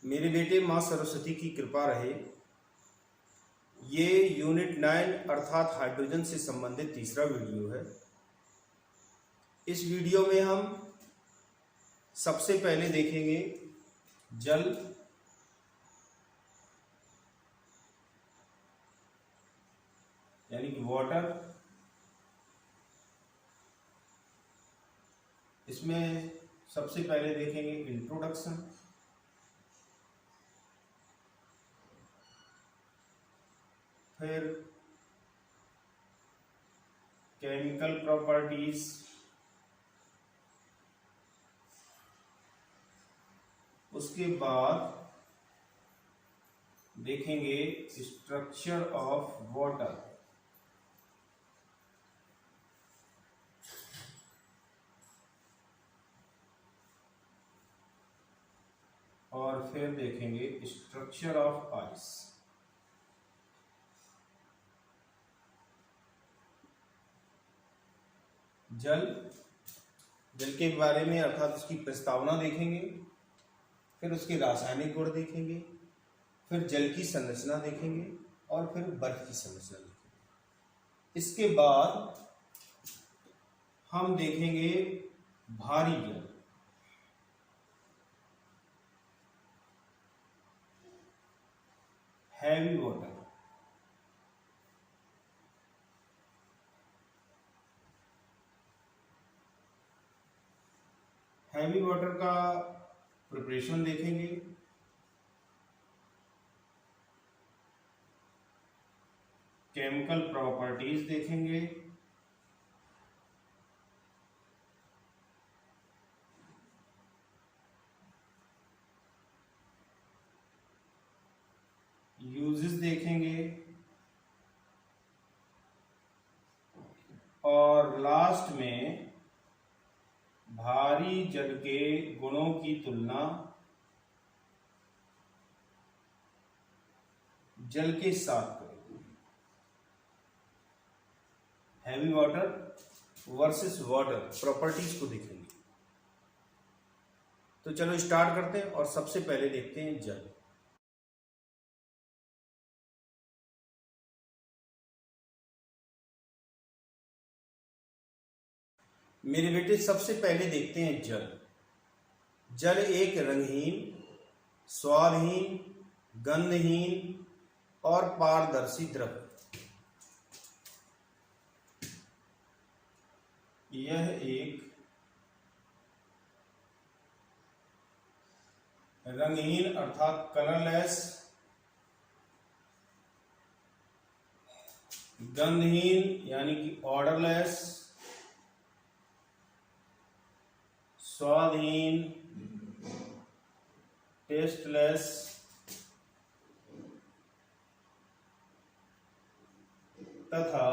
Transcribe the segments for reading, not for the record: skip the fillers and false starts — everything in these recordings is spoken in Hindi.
मेरे बेटे माँ सरस्वती की कृपा रहे। ये यूनिट 9 अर्थात हाइड्रोजन से संबंधित तीसरा वीडियो है। इस वीडियो में हम सबसे पहले देखेंगे जल, यानी कि वाटर। इसमें सबसे पहले देखेंगे इंट्रोडक्शन, फिर केमिकल प्रॉपर्टीज, उसके बाद देखेंगे स्ट्रक्चर ऑफ वाटर, और फिर देखेंगे स्ट्रक्चर ऑफ आइस। जल के बारे में अर्थात उसकी प्रस्तावना देखेंगे, फिर उसके रासायनिक गुण देखेंगे, फिर जल की संरचना देखेंगे और फिर बर्फ की संरचना देखेंगे। इसके बाद हम देखेंगे भारी जल, हैवी वाटर। हैवी वाटर का प्रिपरेशन देखेंगे, केमिकल प्रॉपर्टीज देखेंगे, यूजेस देखेंगे और लास्ट में भारी जल के गुणों की तुलना जल के साथ करेंगे। Heavy water versus water properties को देखेंगे। तो चलो स्टार्ट करते हैं और सबसे पहले देखते हैं जल। मेरे बेटे सबसे पहले देखते हैं जल। जल एक रंगहीन, स्वादहीन, गंधहीन और पारदर्शी द्रव है। यह एक रंगहीन अर्थात कलरलेस, गंधहीन यानी कि ऑर्डरलेस, स्वादहीन टेस्टलेस तथा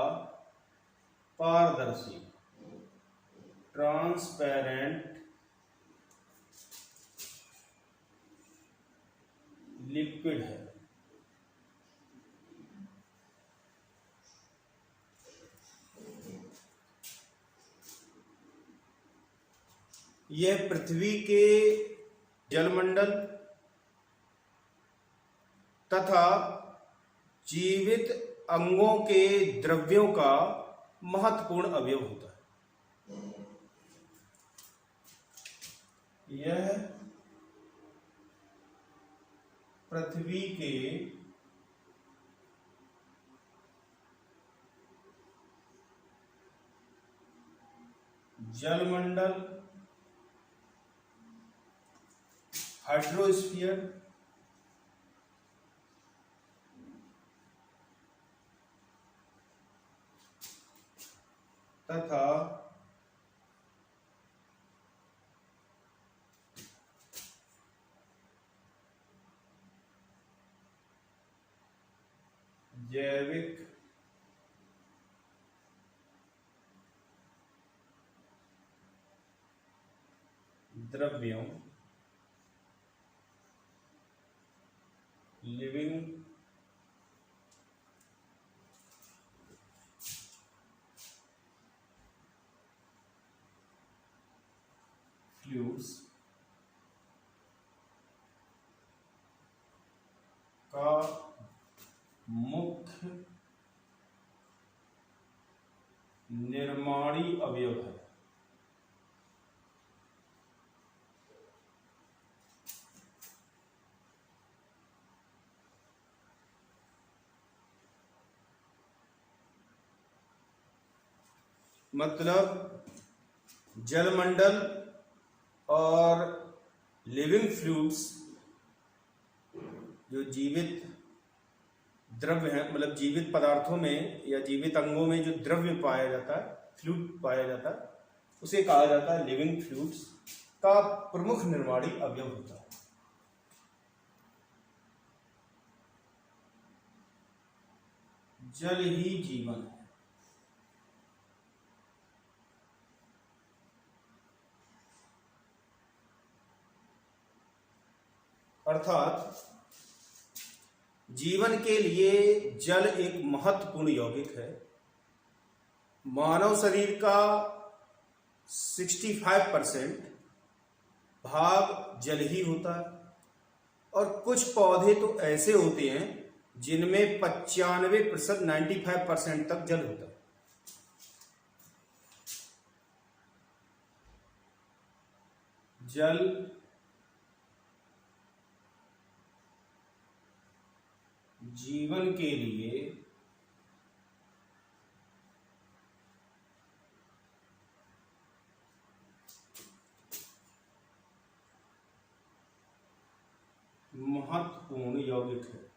पारदर्शी ट्रांसपेरेंट लिक्विड है। यह पृथ्वी के जलमंडल तथा जीवित अंगों के द्रव्यों का महत्वपूर्ण अवयव होता है। यह पृथ्वी के जलमंडल, हाइड्रोस्फीयर तथा जैविक द्रव्यों, लिविंग फ्लूइड्स निर्माणी अवयव है। मतलब जलमंडल और लिविंग फ्लूइड्स, जो जीवित द्रव्य है, मतलब जीवित पदार्थों में या जीवित अंगों में जो द्रव्य पाया जाता है, फ्लूइड पाया जाता है, उसे कहा जाता है लिविंग फ्लूइड्स का प्रमुख निर्माणी अवयव होता है। जल ही जीवन है। अर्थात जीवन के लिए जल एक महत्वपूर्ण यौगिक है। मानव शरीर का 65% भाग जल ही होता है और कुछ पौधे तो ऐसे होते हैं जिनमें 95% 95% तक जल होता है। जल जीवन के लिए महत्वपूर्ण यौगिक है।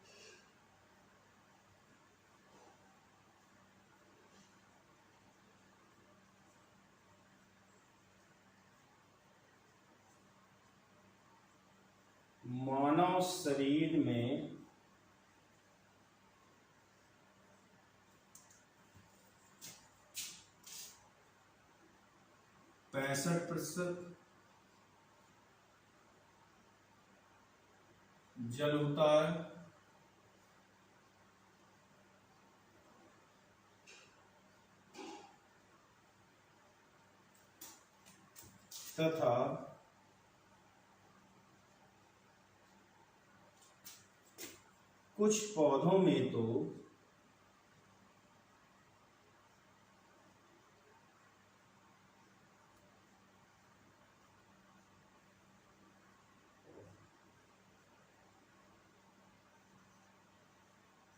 मानव शरीर में 65% जल होता है तथा कुछ पौधों में तो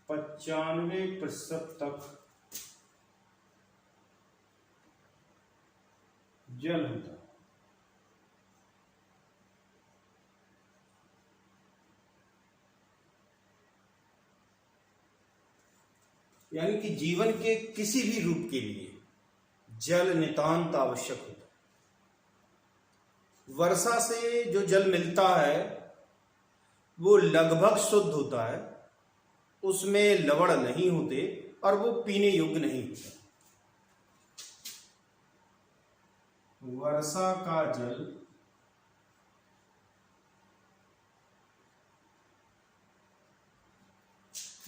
95% तक जल होता है। यानी कि जीवन के किसी भी रूप के लिए जल नितांत आवश्यक होता है। वर्षा से जो जल मिलता है वो लगभग शुद्ध होता है, उसमें लवण नहीं होते और वो पीने योग्य नहीं होता। वर्षा का जल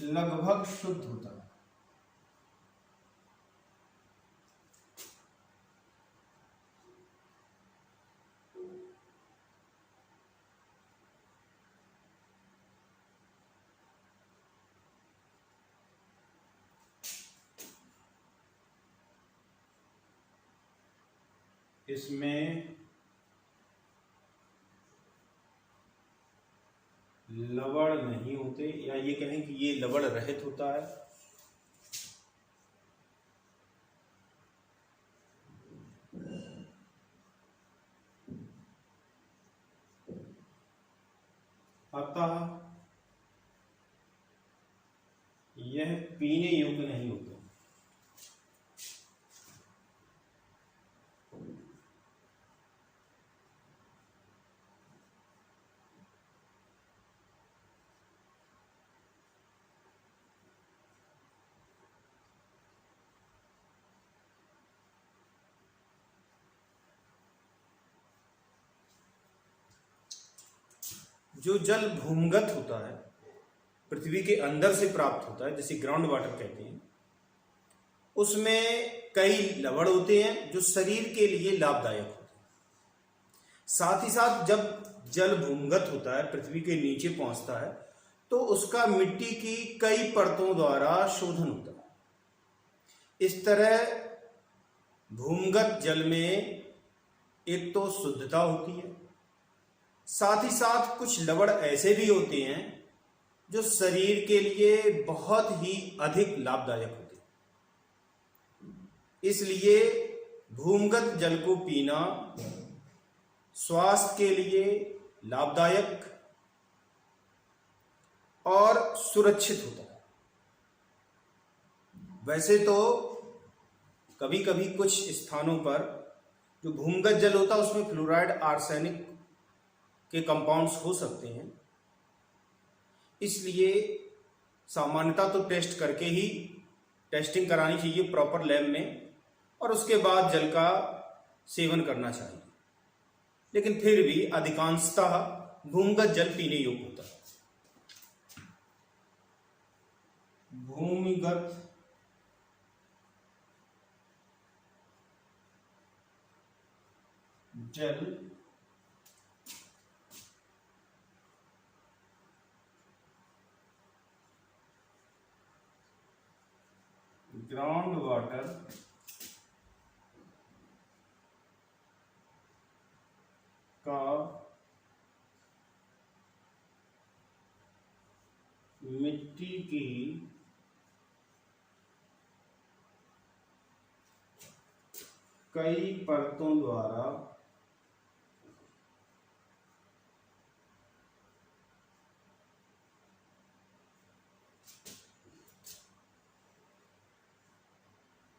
लगभग शुद्ध होता है। इसमें लवण नहीं होते, या ये कहें कि ये लवण रहित होता है। अतः यह पीने योग्य नहीं होता। जो जल भूमिगत होता है, पृथ्वी के अंदर से प्राप्त होता है, जिसे ग्राउंड वाटर कहते हैं, उसमें कई लवण होते हैं जो शरीर के लिए लाभदायक होते हैं। साथ ही साथ जब जल भूमिगत होता है, पृथ्वी के नीचे पहुंचता है, तो उसका मिट्टी की कई परतों द्वारा शोधन होता है। इस तरह भूमिगत जल में एक तो शुद्धता होती है, साथ ही साथ कुछ लवण ऐसे भी होते हैं जो शरीर के लिए बहुत ही अधिक लाभदायक होते हैं। इसलिए भूमिगत जल को पीना स्वास्थ्य के लिए लाभदायक और सुरक्षित होता है। वैसे तो कभी कभी कुछ स्थानों पर जो भूमिगत जल होता है उसमें फ्लोराइड, आर्सेनिक के कंपाउंड्स हो सकते हैं, इसलिए सामान्यतः तो टेस्ट करके ही टेस्टिंग करानी चाहिए प्रॉपर लैब में, और उसके बाद जल का सेवन करना चाहिए। लेकिन फिर भी अधिकांशतः भूमिगत जल पीने योग्य होता है। भूमिगत जल ग्राउंड वाटर का मिट्टी की कई परतों द्वारा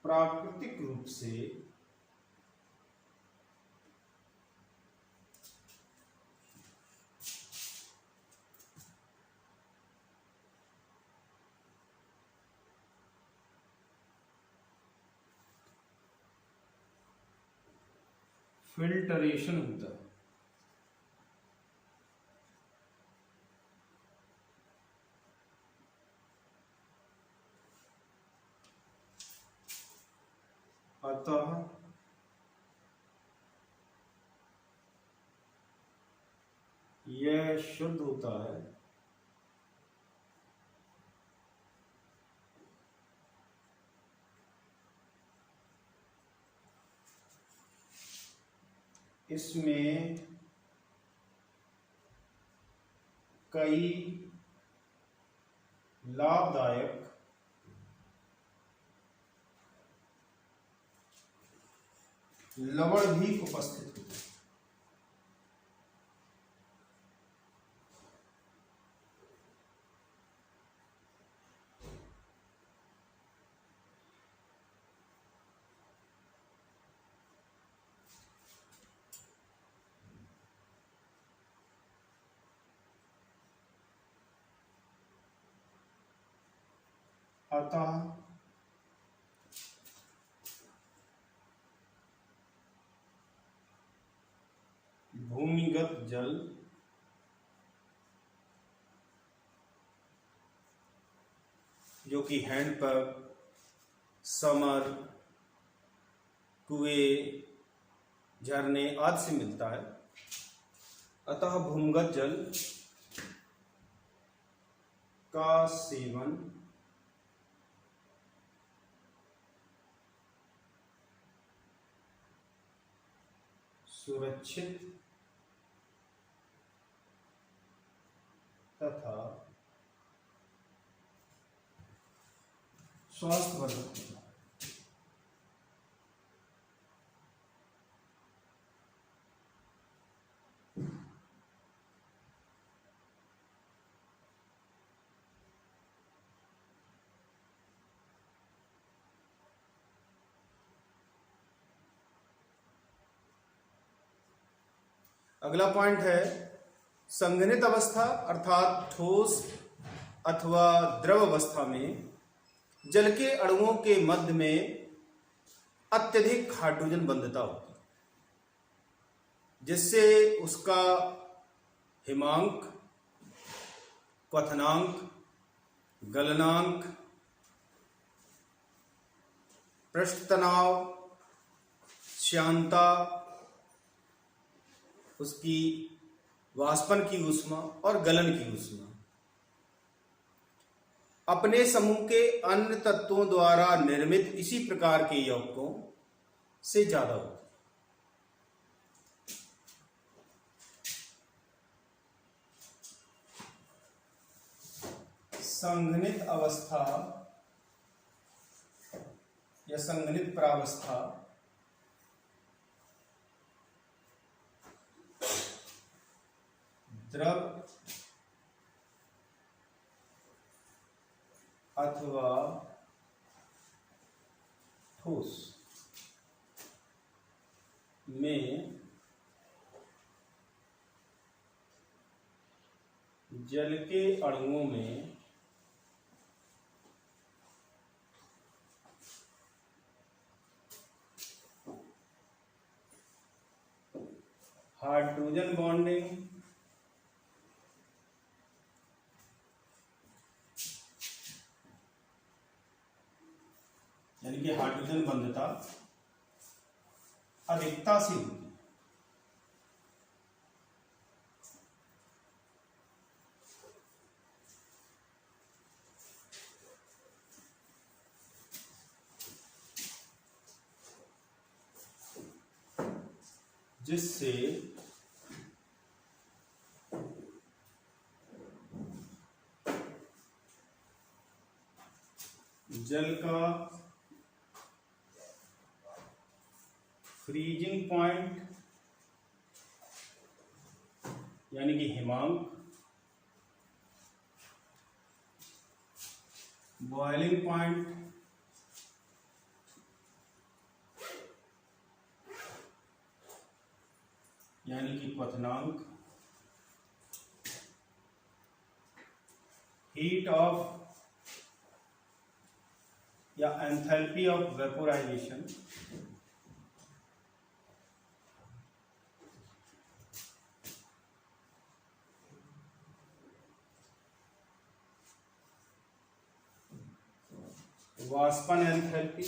प्राकृतिक रूप से फिल्टरेशन होता है। अतः यह शुद्ध होता है इसमें कई लाभदायक लवण भी उपस्थित होते हैं। अतः भूमिगत जल जो कि हैंडपंप, समर, कुएं, झरने आदि से मिलता है, अतः भूमिगत जल का सेवन सुरक्षित तथा स्वास्थ्यवर्धक होता है। अगला पॉइंट है संघनित अवस्था अर्थात ठोस अथवा द्रव अवस्था में जल के अणुओं के मध्य में अत्यधिक हाइड्रोजन बंधता होती है, जिससे उसका हिमांक, क्वथनांक, गलनांक, पृष्ठ तनाव, श्यानता, उसकी वाष्पन की ऊष्मा और गलन की ऊष्मा अपने समूह के अन्य तत्वों द्वारा निर्मित इसी प्रकार के यौगिकों से ज्यादा होती है। संघनित अवस्था या संघनित प्रावस्था द्रव अथवा ठोस में जल के अणुओं में हाइड्रोजन बॉन्डिंग यानी कि हाइड्रोजन बंधता अधिकता से होती है। जिससे जल का फ्रीजिंग पॉइंट यानी कि हिमांक, बॉइलिंग पॉइंट यानी कि क्वथनांक, हीट ऑफ या एंथैल्पी ऑफ वेपोराइजेशन, वाष्पन एंथैल्पी।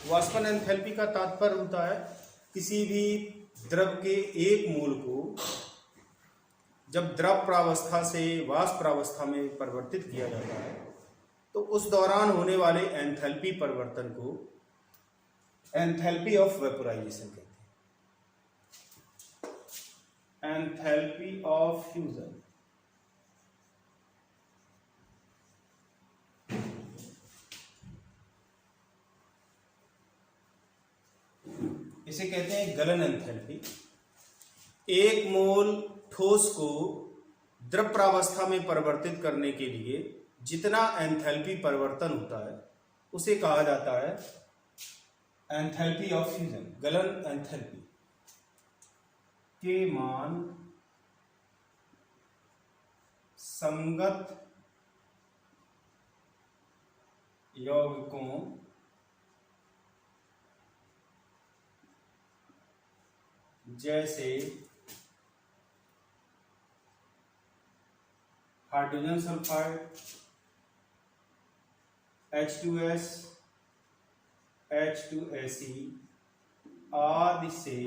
वाष्पन एंथैल्पी का तात्पर्य होता है किसी भी द्रव के एक मोल को जब द्रव प्रावस्था से वाष्प प्रावस्था में परिवर्तित किया जाता है तो उस दौरान होने वाले एंथैल्पी परिवर्तन को एंथैल्पी ऑफ वेपोराइजेशन कहते हैं। एंथैल्पी ऑफ फ्यूजन इसे कहते हैं गलन एंथैल्पी। एक मोल ठोस को द्रव प्रावस्था में परिवर्तित करने के लिए जितना एंथैल्पी परिवर्तन होता है उसे कहा जाता है एंथैल्पी ऑफ फ्यूजन। गलन एंथैल्पी के मान संगत यौगिकों जैसे हाइड्रोजन सल्फाइड, H2S, H2SE आदि से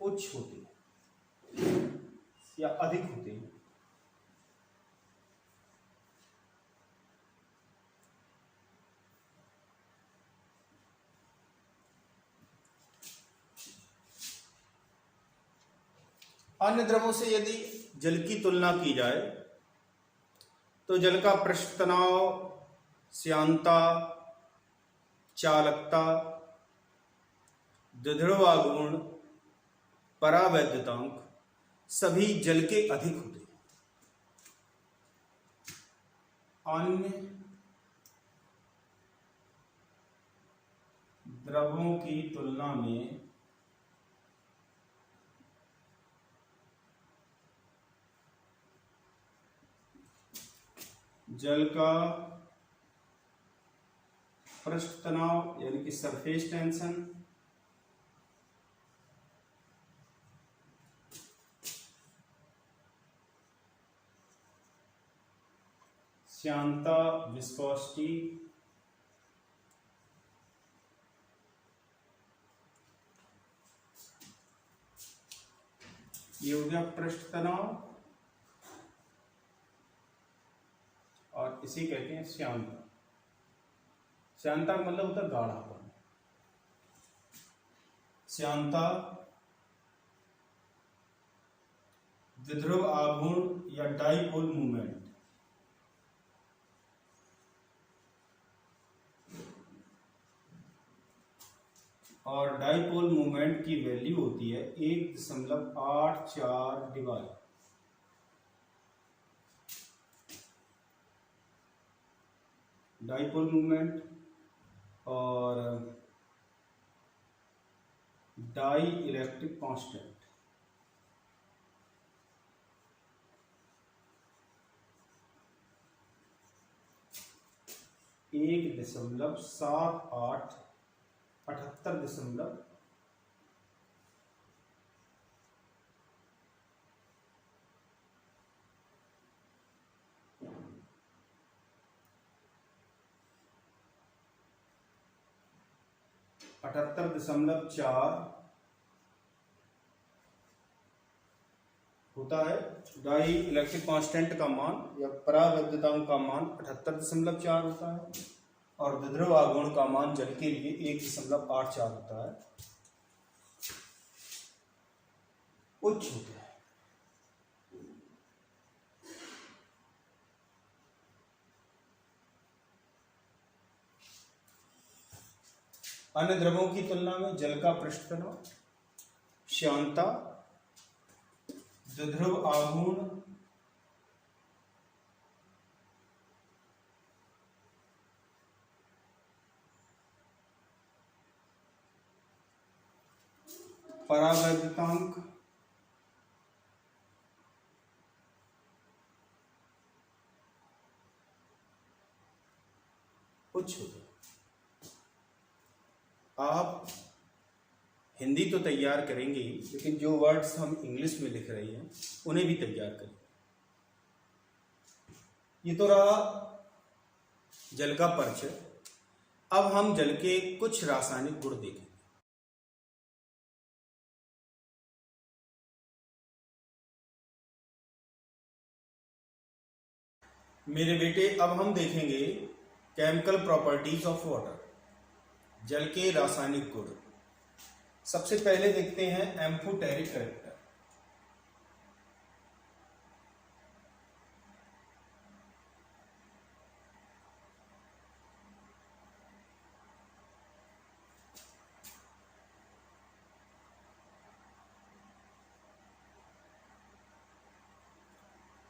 उच्च होते हैं या अधिक होते हैं। अन्य द्रवों से यदि जल की तुलना की जाए तो जल का पृष्ठ तनाव, श्यानता, चालकता, द्विध्रुव गुण, परावैद्युतांक सभी जल के अधिक होते हैं। अन्य द्रवों की तुलना में जल का पृष्ठ तनाव यानी कि सरफेस टेंशन, श्यानता, विस्कोसिटी, ये हो गया पृष्ठ तनाव और इसे कहते हैं श्यानता। श्यानता का मतलब होता है गाढ़ापन। श्यानता, द्विध्रुव आघूर्ण या डाइपोल मूवमेंट। और डाइपोल मूवमेंट की वैल्यू होती है 1.84 डिवाई डाइपोल मूवमेंट और डाई इलेक्ट्रिक कांस्टेंट। एक 1.78 78 78.4 होता है। डाई इलेक्ट्रिक कांस्टेंट का मान या परावैद्युतांक का मान 78.4 होता है और द्विध्रुव आघूर्ण का मान जल के लिए 1.84 होता है। उच्च होता है। अन्य द्रवों की तुलना में जल का पृष्ठ तनाव, श्यानता, द्विध्रुव आघूर्ण, परावैद्युतांक, उच्च होता है। आप हिंदी तो तैयार करेंगे लेकिन जो वर्ड्स हम इंग्लिश में लिख रहे हैं उन्हें भी तैयार करें। ये तो रहा जल का परिचय। अब हम जल के कुछ रासायनिक गुण देखेंगे। मेरे बेटे, अब हम देखेंगे केमिकल प्रॉपर्टीज ऑफ वाटर, जल के रासायनिक गुण। सबसे पहले देखते हैं एम्फोटेरिक कैरेक्टर।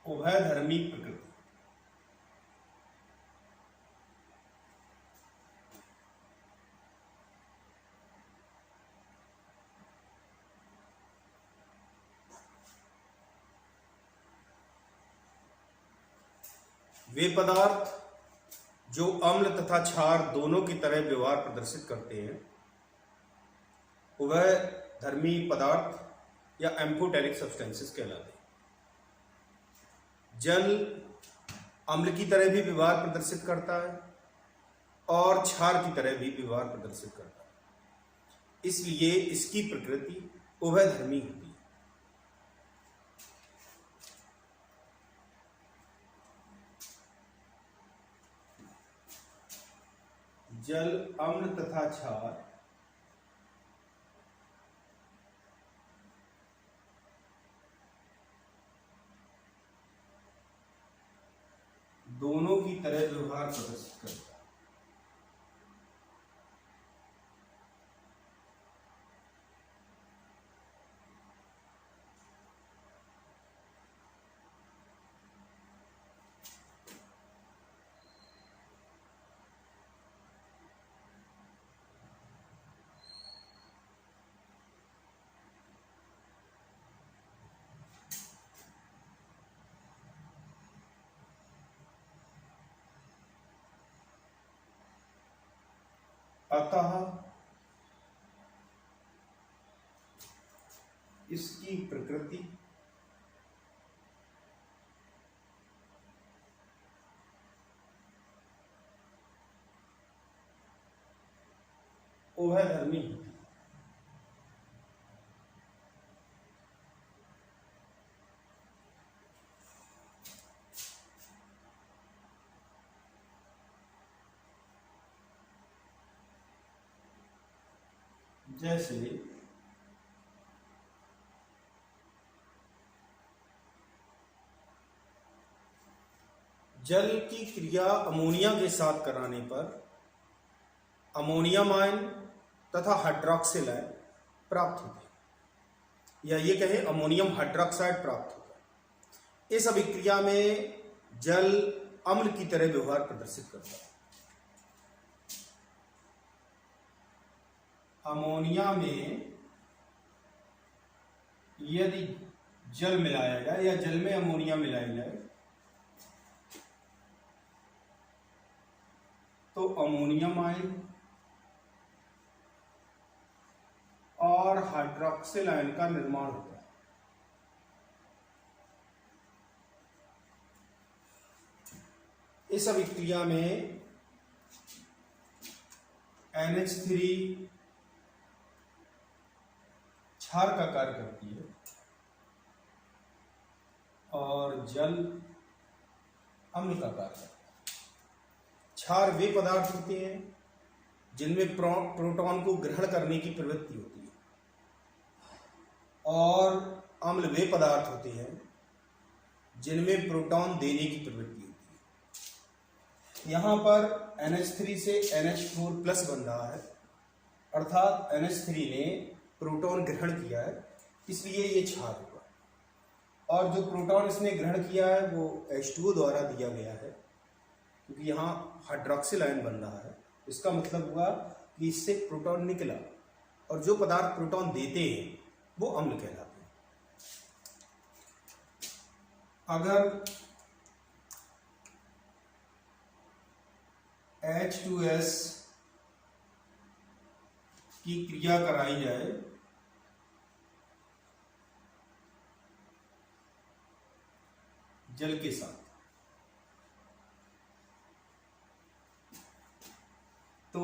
उभयधर्मी प्रकृति। वे पदार्थ जो अम्ल तथा क्षार दोनों की तरह व्यवहार प्रदर्शित करते हैं उभयधर्मी पदार्थ या एम्फोटेरिक सब्सटेंसेस कहलाते हैं। जल अम्ल की तरह भी व्यवहार प्रदर्शित करता है और क्षार की तरह भी व्यवहार प्रदर्शित करता है, इसलिए इसकी प्रकृति उभयधर्मी होती है। जल अम्ल तथा क्षार दोनों की तरह व्यवहार प्रदर्शित करता है। अतः इसकी प्रकृति उभयधर्मी होती है। जैसे जल की क्रिया अमोनिया के साथ कराने पर अमोनियम आयन तथा हाइड्रोक्सिल आयन प्राप्त होते हैं, या ये कहें अमोनियम हाइड्रोक्साइड प्राप्त होता है। इस अभिक्रिया में जल अम्ल की तरह व्यवहार प्रदर्शित करता है। अमोनिया में यदि जल मिलाया जाए या जल में अमोनिया मिलाया जाए तो अमोनियम आयन और हाइड्रोक्सिल आयन का निर्माण होता है। इस अभिक्रिया में NH3 क्षार का कार्य करती है और जल अम्ल का कार्य करता है। क्षार वे पदार्थ होते हैं जिनमें प्रोटॉन को ग्रहण करने की प्रवृत्ति होती है और अम्ल वे पदार्थ होते हैं जिनमें प्रोटॉन देने की प्रवृत्ति होती है। यहाँ पर NH3 से NH4 प्लस बन रहा है, अर्थात NH3 ने प्रोटॉन ग्रहण किया है, इसलिए ये क्षार होगा। और जो प्रोटॉन इसने ग्रहण किया है वो H2O द्वारा दिया गया है, क्योंकि यहाँ हाइड्रोक्सिल आयन बन रहा है। इसका मतलब हुआ कि इससे प्रोटॉन निकला, और जो पदार्थ प्रोटॉन देते हैं वो अम्ल कहलाते हैं। अगर H2S की क्रिया कराई जाए जल के साथ तो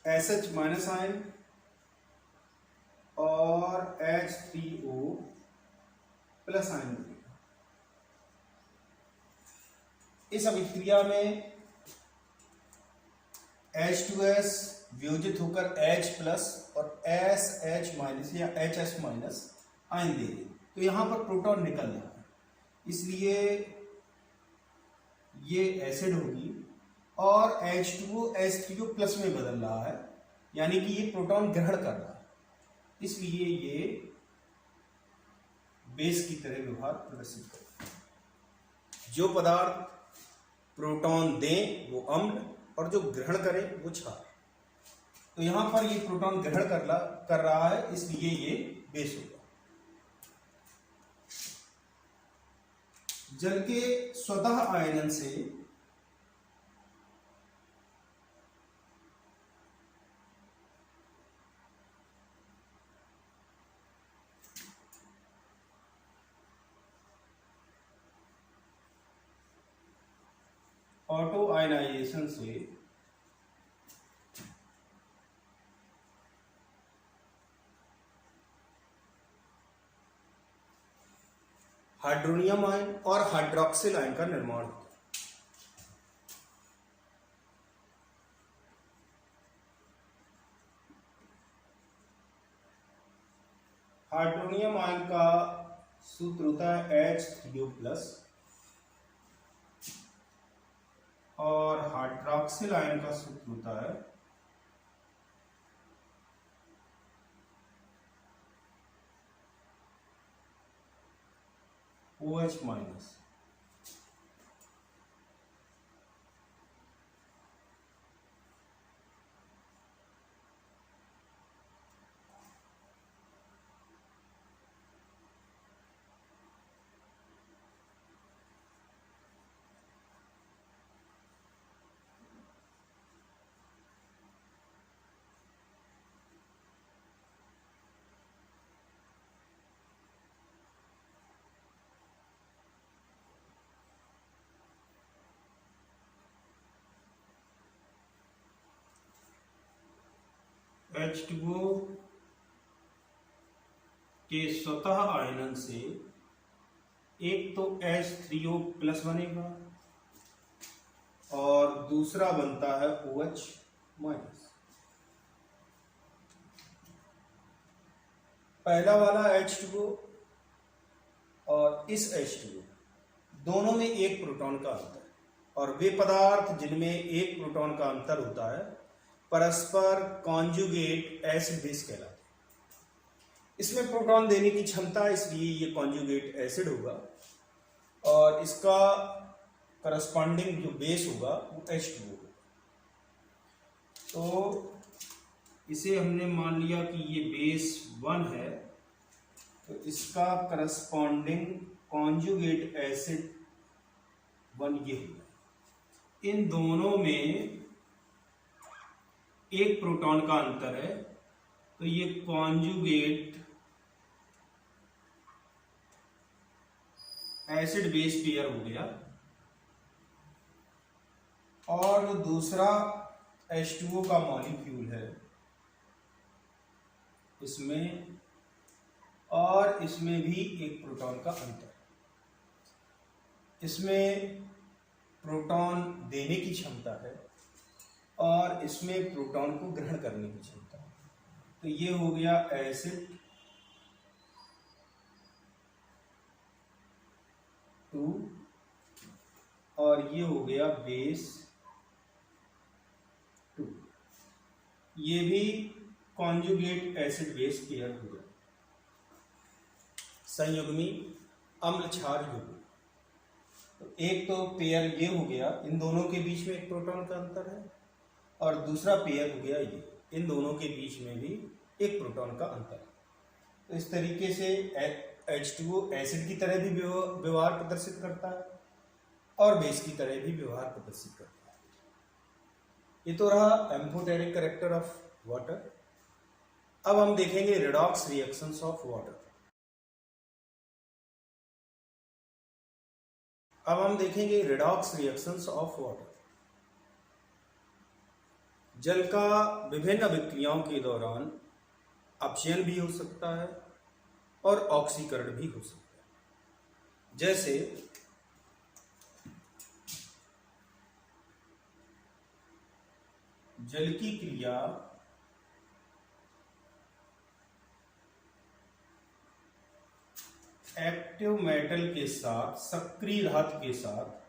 SH माइनस आयन और H3O प्लस आयन मिलेगा। इस अभिक्रिया में H2S वियोजित होकर H प्लस और SH माइनस या HS माइनस आयन दे देंगे, तो यहां पर प्रोटॉन निकल रहा है, इसलिए ये एसिड होगी और H2O H3O प्लस में बदल रहा है, यानी कि ये प्रोटॉन ग्रहण कर रहा है, इसलिए ये बेस की तरह व्यवहार प्रदर्शित करता है। जो पदार्थ प्रोटॉन दें वो अम्ल और जो ग्रहण करे वो क्षार। तो यहां पर ये प्रोटॉन ग्रहण कर रहा है, इसलिए ये बेस होगा। जल के स्वतः आयनन से ऑटो आयनाइजेशन से हाइड्रोनियम आयन और हाइड्रोक्सिल आयन का निर्माण होता है। हाइड्रोनियम आयन का सूत्र होता है H3O प्लस और हाइड्रोक्सिल आयन का सूत्र होता है OH माइनस। H2O के स्वतः आयनन से एक तो H3O प्लस बनेगा और और दूसरा बनता है OH माइनस। पहला वाला H2O और इस H2O दोनों में एक प्रोटॉन का अंतर, और वे पदार्थ जिनमें एक प्रोटॉन का अंतर होता है परस्पर कॉन्जुगेट एसिड बेस कहलाते हैं। इसमें प्रोटॉन देने की क्षमता, इसलिए ये कॉन्जुगेट एसिड होगा, और इसका करस्पॉन्डिंग जो बेस होगा वो H2O होगा। तो इसे हमने मान लिया कि ये बेस 1 है, तो इसका करस्पॉन्डिंग कॉन्जुगेट एसिड 1 ये होगा। इन दोनों में एक प्रोटॉन का अंतर है, तो ये कॉन्जुगेट एसिड बेस पेयर हो गया। और जो दूसरा H2O का मॉलिक्यूल है, इसमें और इसमें भी एक प्रोटॉन का अंतर। इसमें प्रोटॉन देने की क्षमता है और इसमें प्रोटॉन को ग्रहण करने की क्षमता है। तो ये हो गया एसिड 2 और ये हो गया बेस 2। ये भी कॉन्जुगेट एसिड बेस पेयर हो गया। संयुग्मी अम्ल क्षार युग्म, तो एक तो पेयर ये हो गया, इन दोनों के बीच में एक प्रोटॉन का अंतर है, और दूसरा पेयर हो गया ये, इन दोनों के बीच में भी एक प्रोटॉन का अंतर है। तो इस तरीके से H2O एसिड की तरह भी व्यवहार प्रदर्शित करता है और बेस की तरह भी व्यवहार प्रदर्शित करता है। ये तो रहा एम्फोटेरिक कैरेक्टर ऑफ वाटर। अब हम देखेंगे रिडॉक्स रिएक्शंस ऑफ वाटर। अब हम देखेंगे रिडॉक्स रिएक्शंस ऑफ वाटर। जल का विभिन्न अभिक्रियाओं के दौरान अपचयन भी हो सकता है और ऑक्सीकरण भी हो सकता है। जैसे जल की क्रिया एक्टिव मेटल के साथ सक्रिय धातु के साथ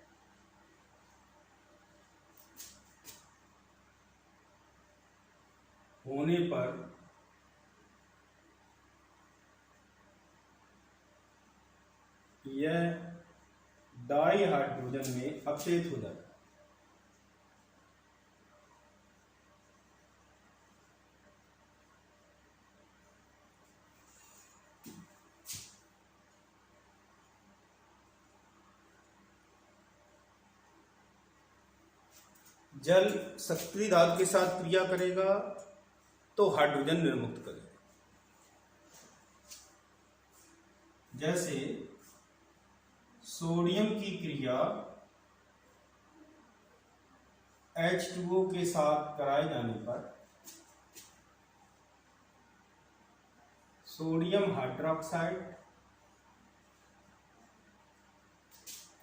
होने पर यह डाई हाइड्रोजन में अपचयित हो जाता है। जल सक्रिय धातु के साथ क्रिया करेगा तो हाइड्रोजन निर्मुक्त करेगा। जैसे सोडियम की क्रिया H2O के साथ कराए जाने पर सोडियम हाइड्रोक्साइड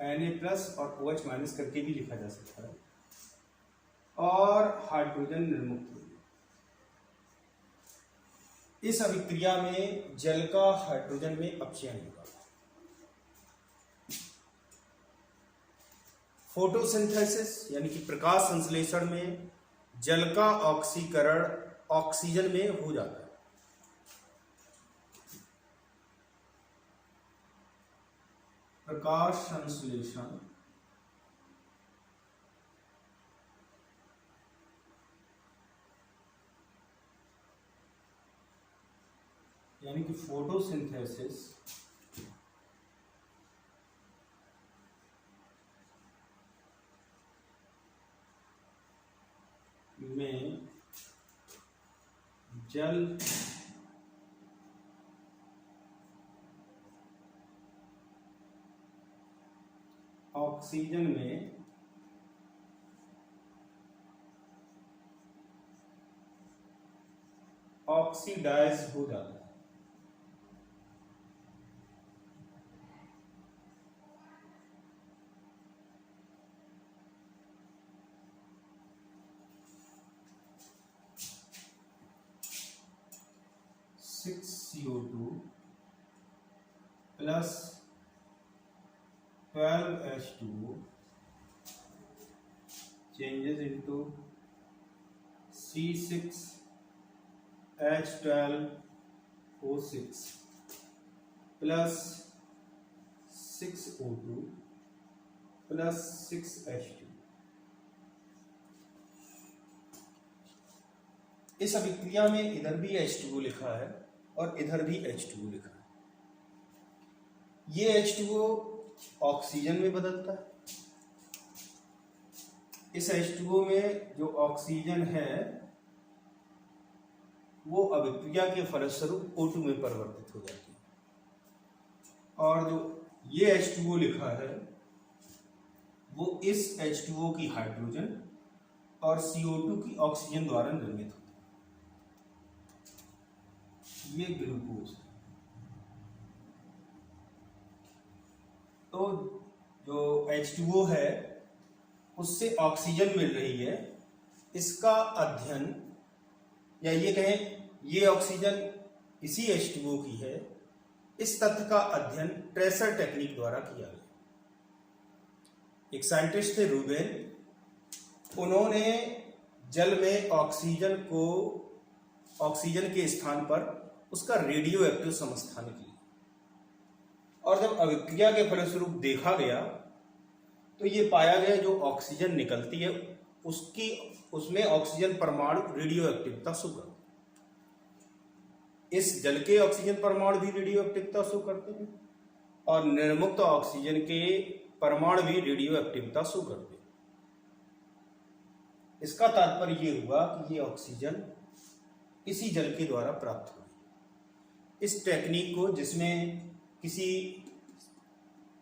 Na+ और OH- करके भी लिखा जा सकता है, और हाइड्रोजन निर्मुक्त होगा। इस अभिक्रिया में जल का हाइड्रोजन में अपचयन होगा। फोटोसिंथेसिस यानी कि प्रकाश संश्लेषण में जल का ऑक्सीकरण ऑक्सीजन में हो जाता है। प्रकाश संश्लेषण यानी कि फोटोसिंथेसिस में जल ऑक्सीजन में ऑक्सीडाइज हो जाता है। CO2 plus 12H2O changes into C6H12O6 plus 6O2 plus 6H2। इस अभिक्रिया में इधर भी H2O लिखा है और इधर भी H2O लिखा है। ये H2O ऑक्सीजन में बदलता है। इस H2O में जो ऑक्सीजन है वो अभिक्रिया के फलस्वरूप O2 में परिवर्तित हो जाती है, और जो ये H2O लिखा है वो इस H2O की हाइड्रोजन और CO2 की ऑक्सीजन द्वारा निर्मित होती है। ये ग्लूकोज है। तो जो H2O है उससे ऑक्सीजन मिल रही है, इसका अध्ययन, या ये कहें ये ऑक्सीजन इसी H2O की है, इस तथ्य का अध्ययन ट्रेसर टेक्निक द्वारा किया गया। एक साइंटिस्ट थे रूबेन, उन्होंने जल में ऑक्सीजन के स्थान पर उसका रेडियो एक्टिव समस्थानिक लिया, और जब अभिक्रिया के फलस्वरूप देखा गया तो ये पाया गया जो ऑक्सीजन निकलती है उसमें ऑक्सीजन परमाणु रेडियो एक्टिविटी शो करते हैं। इस जल के ऑक्सीजन परमाणु भी रेडियो एक्टिविटी शो करते हैं और निर्मुक्त ऑक्सीजन के परमाणु भी रेडियो एक्टिविटी शो करते हैं। इसका तात्पर्य ये हुआ कि ये ऑक्सीजन इसी जल के द्वारा प्राप्त हुई। इस टेक्निक को, जिसमें किसी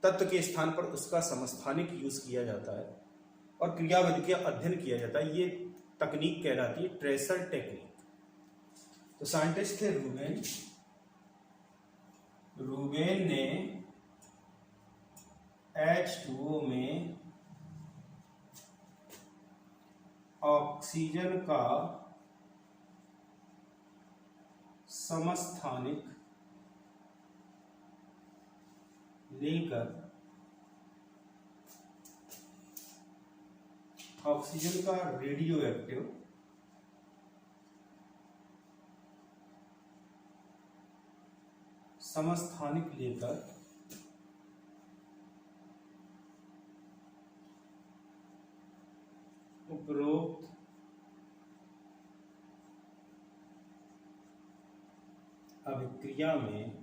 तत्व के स्थान पर उसका समस्थानिक यूज किया जाता है और क्रियाविधि का अध्ययन किया जाता है, ये तकनीक कहलाती है ट्रेसर टेक्निक। तो साइंटिस्ट थे रूबेन ने H2O में ऑक्सीजन का समस्थानिक लेकर ऑक्सीजन का रेडियो एक्टिव समस्थानिक लेकर उपरोक्त अभिक्रिया में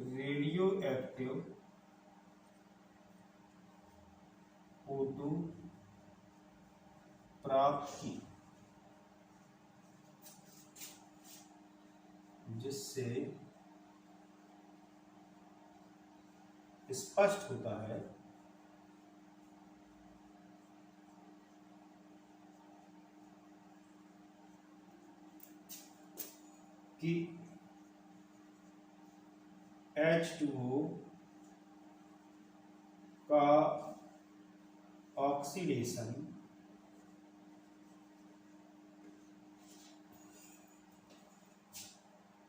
रेडियो एक्टिव O2 प्राप्त की, जिससे स्पष्ट होता है कि H2O का ऑक्सीडेशन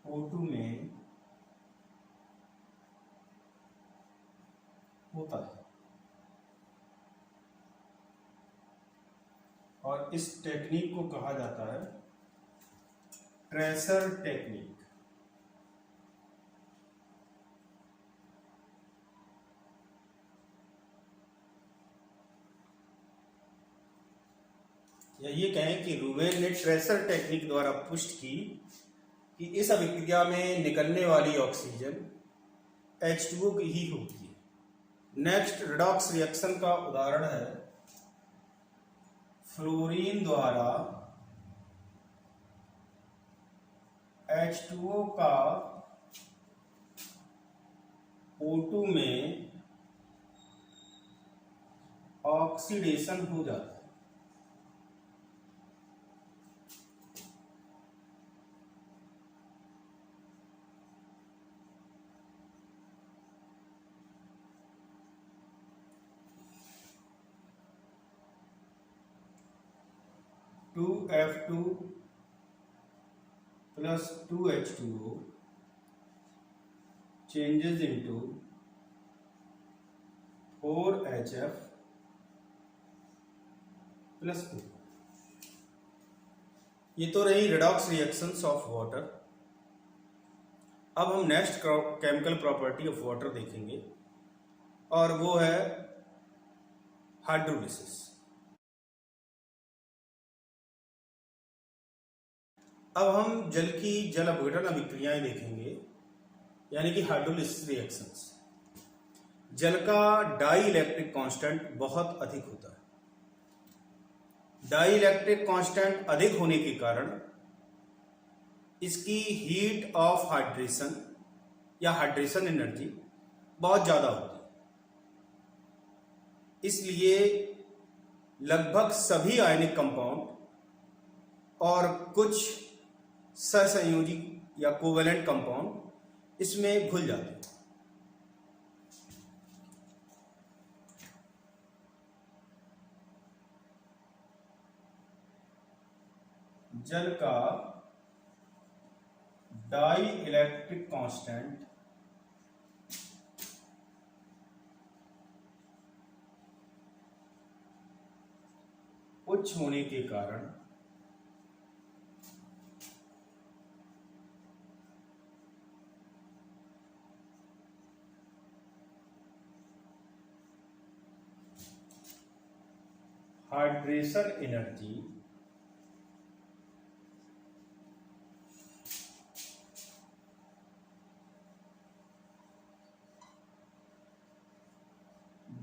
O2 में होता है, और इस टेक्निक को कहा जाता है ट्रेसर टेक्निक। या ये कहें कि रूबेन ने ट्रेसर टेक्निक द्वारा पुष्टि की कि इस अभिक्रिया में निकलने वाली ऑक्सीजन H2O की ही होती है। नेक्स्ट रिडॉक्स रिएक्शन का उदाहरण है फ्लोरीन द्वारा H2O का O2 में ऑक्सीडेशन हो जाता है। 2F2 plus 2H2O changes into 4HF plus 2। ये तो रही रिडॉक्स रिएक्शंस ऑफ वाटर। अब हम next chemical property of water देखेंगे और वो है हाइड्रोलिसिस। अब हम जल की जल अपघटन अभिक्रियाएं देखेंगे, यानी कि हाइड्रोलिसिस रिएक्शंस। जल का डाई इलेक्ट्रिक कांस्टेंट बहुत अधिक होता है। डाई इलेक्ट्रिक कांस्टेंट अधिक होने के कारण इसकी हीट ऑफ हाइड्रेशन या हाइड्रेशन एनर्जी बहुत ज्यादा होती है। इसलिए लगभग सभी आयनिक कंपाउंड और कुछ सहसंयोजी या कोवेलेंट कंपाउंड इसमें घुल जाते हैं। जल का डाई इलेक्ट्रिक कांस्टेंट उच्च होने के कारण हाइड्रेशन एनर्जी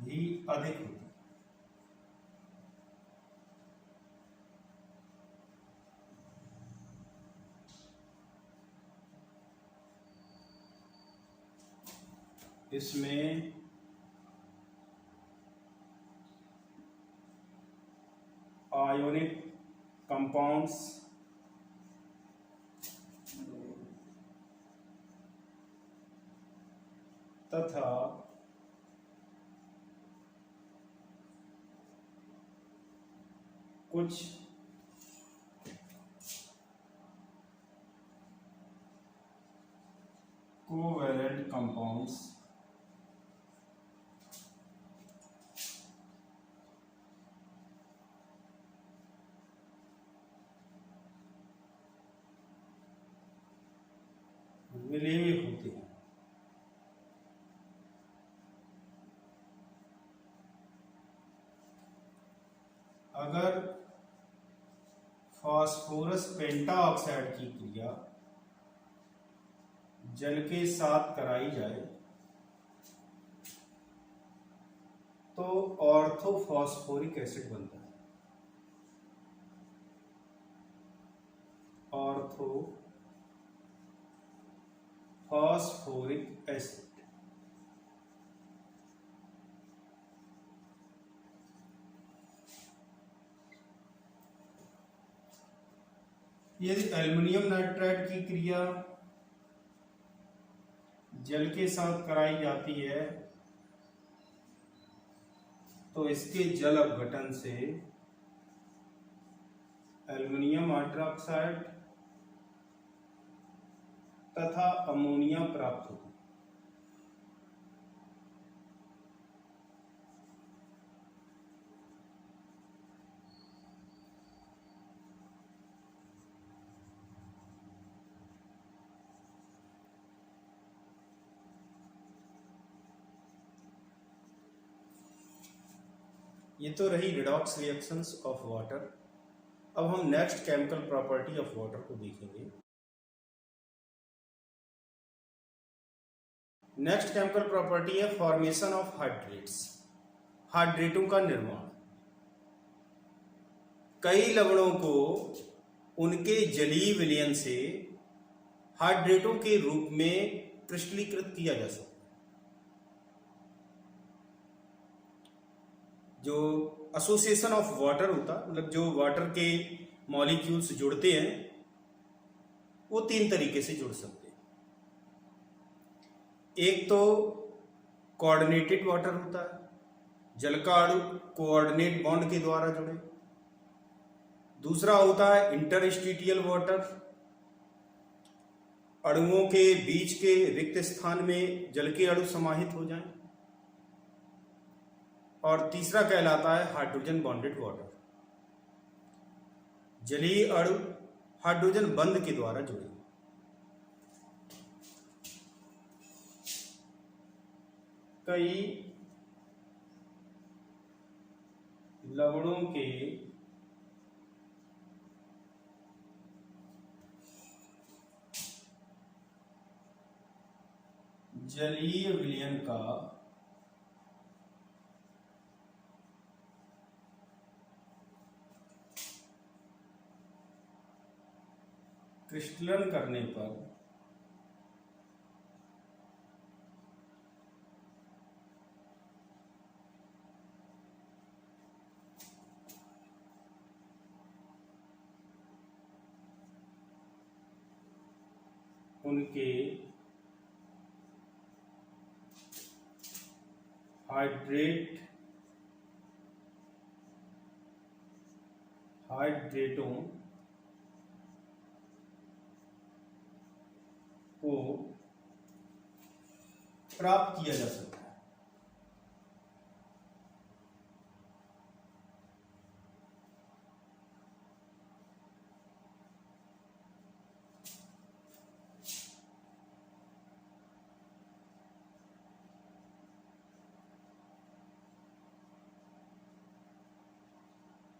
भी अधिक होती है। इसमें आयोनिक कंपाउंड्स तथा कुछ कोवेलेंट कंपाउंड्स विलीन होते हैं। अगर फास्फोरस पेंटाऑक्साइड की क्रिया जल के साथ कराई जाए तो ऑर्थोफॉस्फोरिक एसिड बनता है। ऑर्थोफॉस्फोरिक एसिड यदि एल्युमिनियम नाइट्राइड की क्रिया जल के साथ कराई जाती है तो इसके जल अपघटन से एल्युमिनियम हाइड्रोक्साइड तथा अमोनिया प्राप्त होता है। ये तो रही रिडॉक्स रिएक्शंस ऑफ वाटर। अब हम next chemical property of water को देखेंगे। नेक्स्ट केमिकल प्रॉपर्टी है फॉर्मेशन ऑफ हाइड्रेट्स, हाइड्रेटों का निर्माण। कई लवणों को उनके जलीय विलयन से हाइड्रेटों के रूप में क्रिस्टलीकृत किया जा सकता है। जो एसोसिएशन ऑफ वाटर होता है, मतलब जो वाटर के मॉलिक्यूल्स जुड़ते हैं, वो तीन तरीके से जुड़ सकते हैं। एक तो कोऑर्डिनेटेड वाटर होता है, जल का अणु कोऑर्डिनेट बॉन्ड के द्वारा जुड़े। दूसरा होता है इंटरस्टिशियल वाटर, अणुओं के बीच के रिक्त स्थान में जल के अणु समाहित हो जाएं। और तीसरा कहलाता है हाइड्रोजन बॉन्डेड वाटर, जलीय अणु हाइड्रोजन बंध के द्वारा जुड़े। कई लवणों के जलीय विलयन का क्रिस्टलन करने पर उनके हाइड्रेटों को प्राप्त किया जा सकता है।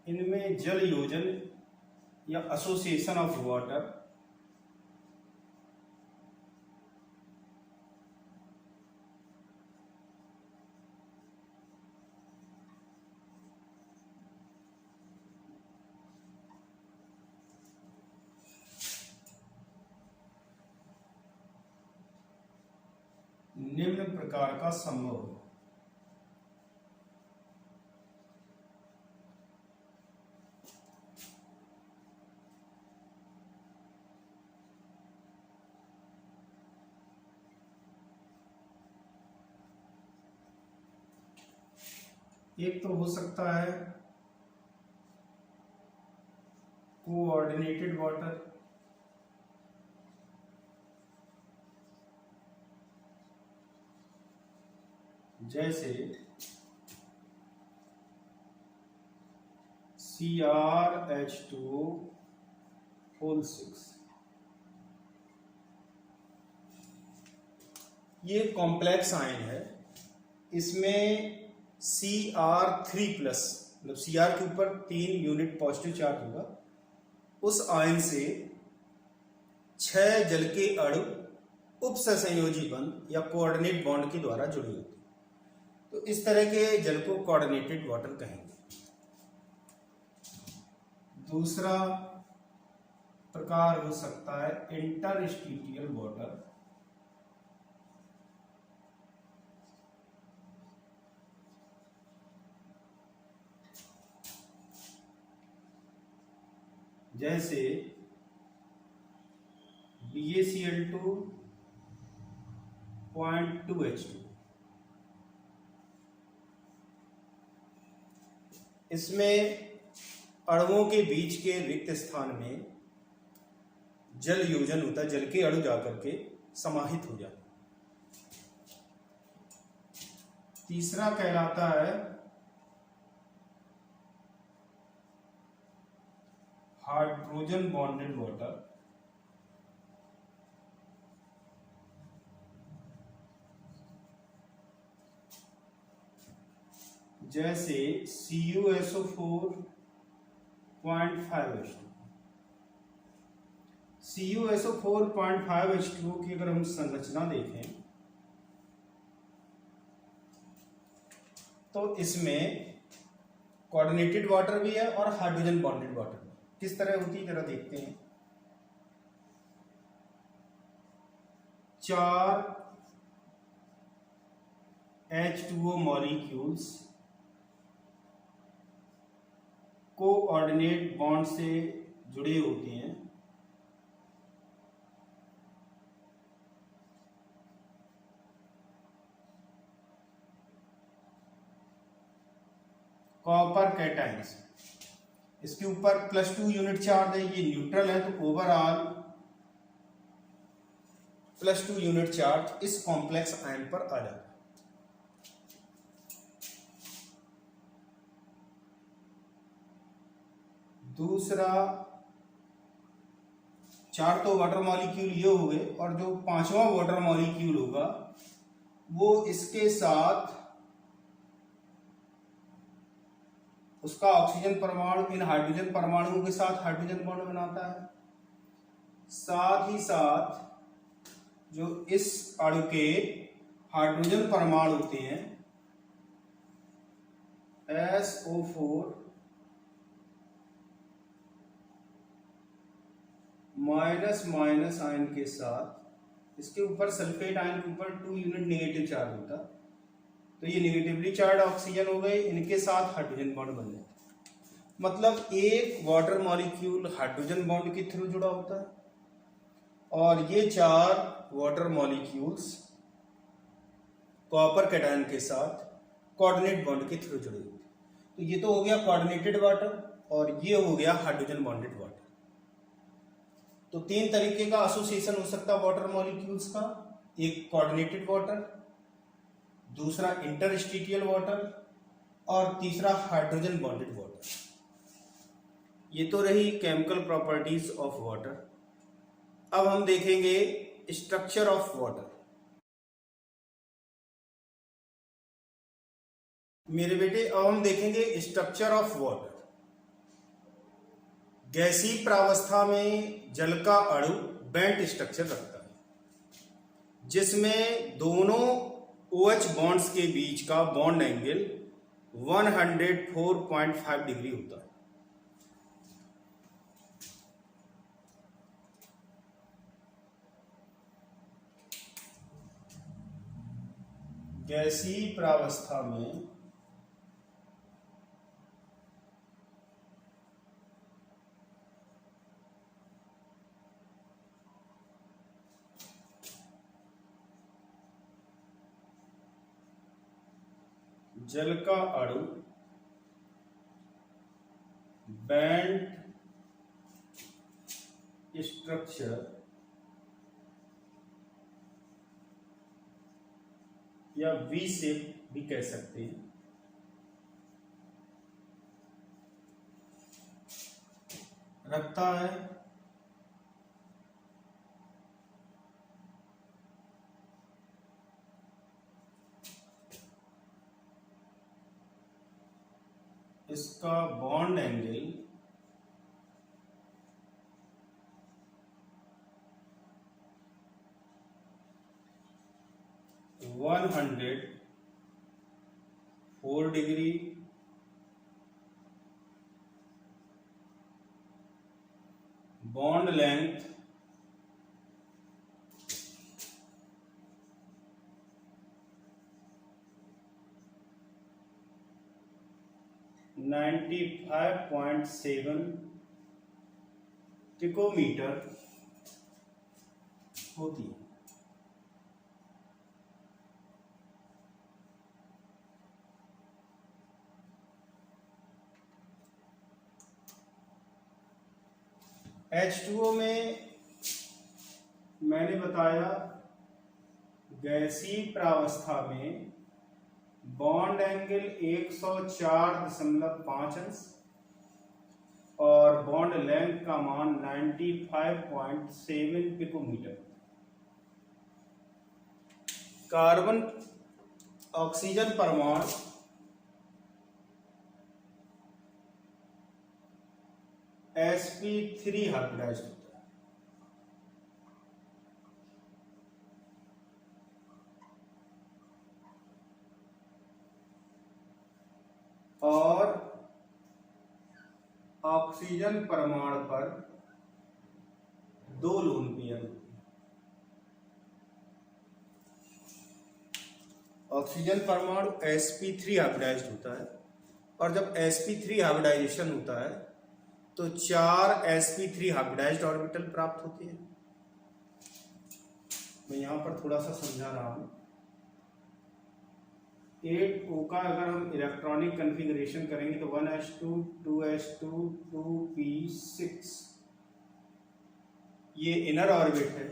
इनमें जल योजन या एसोसिएशन ऑफ वाटर निम्न प्रकार का संभव है। एक तो हो सकता है कोऑर्डिनेटेड वाटर, जैसे CrH2O6। ये कॉम्प्लेक्स आयन है, इसमें Cr3+, मतलब Cr के ऊपर 3 यूनिट पॉजिटिव चार्ज होगा, उस आयन से 6 जल के अणु उपसंयोजी बंध या कोऑर्डिनेट बॉन्ड के द्वारा जुड़े होते हैं। तो इस तरह के जल को कोऑर्डिनेटेड वाटर कहेंगे। दूसरा प्रकार हो सकता है इंटरस्टिशियल वाटर, जैसे BaCl2.2H2। इसमें अणुओं के बीच के रिक्त स्थान में जल योजन होता है, जल के अणु जाकर के समाहित हो जाते। तीसरा कहलाता है हाइड्रोजन बॉन्डेड वाटर, जैसे CuSO4.5H2। CuSO4.5H2 की अगर हम संरचना देखें तो इसमें कोऑर्डिनेटेड वाटर भी है और हाइड्रोजन बॉन्डेड वाटर भी। किस तरह होती है जरा देखते हैं। 4 H2O मॉलिक्यूल्स कोऑर्डिनेट बॉन्ड से जुड़े होते हैं, कॉपर कैटायंस। इसके ऊपर +2 यूनिट चार्ज है, ये न्यूट्रल है, तो ओवरऑल +2 यूनिट चार्ज इस कॉम्प्लेक्स आयन पर आ जाता है। दूसरा, 4 तो वाटर मॉलिक्यूल ये हो गए, और जो 5वां वाटर मॉलिक्यूल होगा वो इसके साथ उसका ऑक्सीजन परमाणु इन हाइड्रोजन परमाणुओं के साथ हाइड्रोजन बॉन्ड बनाता है। साथ ही साथ जो इस अणु के हाइड्रोजन परमाणु होते हैं SO4 माइनस आयन के साथ, इसके ऊपर सल्फेट आयन के ऊपर 2 यूनिट नेगेटिव चार्ज होता, तो ये नेगेटिवली चार्ज ऑक्सीजन हो गए, इनके साथ हाइड्रोजन बॉन्ड बन जाता है। मतलब एक वाटर मॉलिक्यूल हाइड्रोजन बॉन्ड के थ्रू जुड़ा होता है, और ये 4 वाटर मॉलिक्यूल्स कॉपर कैटायन के साथ कोऑर्डिनेट बॉन्ड के थ्रू जुड़े होते हैं। तो ये तो हो गया कोऑर्डिनेटेड वाटर, और ये हो गया हाइड्रोजन बॉन्डेड वाटर। तो 3 तरीके का एसोसिएशन हो सकता है वाटर मॉलिक्यूल्स का, एक कोऑर्डिनेटेड वाटर, दूसरा इंटरस्टिशियल वाटर, और तीसरा हाइड्रोजन बॉन्डेड वाटर। ये तो रही केमिकल प्रॉपर्टीज ऑफ वाटर। अब हम देखेंगे स्ट्रक्चर ऑफ वाटर। मेरे बेटे, अब हम देखेंगे स्ट्रक्चर ऑफ वाटर। गैसीय प्रावस्था में जल का अणु बेंट स्ट्रक्चर रखता है, जिसमें दोनों OH बॉन्ड्स के बीच का बॉन्ड एंगल 104.5 डिग्री होता है। गैसीय प्रावस्था में जल का अणु बेंट स्ट्रक्चर या वी शेप भी कह सकते हैं, रखता है। इसका bond angle 104 degree, bond length 95.7 picometre होती है। H2O में मैंने बताया गैसीय प्रावस्था में बॉन्ड एंगल 104.5 अंश और बॉन्ड लेंथ का मान 95.7 पिकोमीटर। कार्बन ऑक्सीजन परमाणु sp3 हाइब्रिडाइज्ड होता है और ऑक्सीजन परमाणु पर 2 लोन पेयर होते हैं। ऑक्सीजन परमाणु sp3 हाइब्रिडाइज्ड होता है, और जब sp3 हाइब्रिडाइजेशन होता है तो 4 sp3 हाइब्रिडाइज्ड ऑर्बिटल प्राप्त होते हैं। मैं यहां पर थोड़ा सा समझा रहा हूं। 8O का अगर हम इलेक्ट्रॉनिक कन्फिग्रेशन करेंगे तो 1s2 2s2 2p6 ये इनर ऑर्बिट है,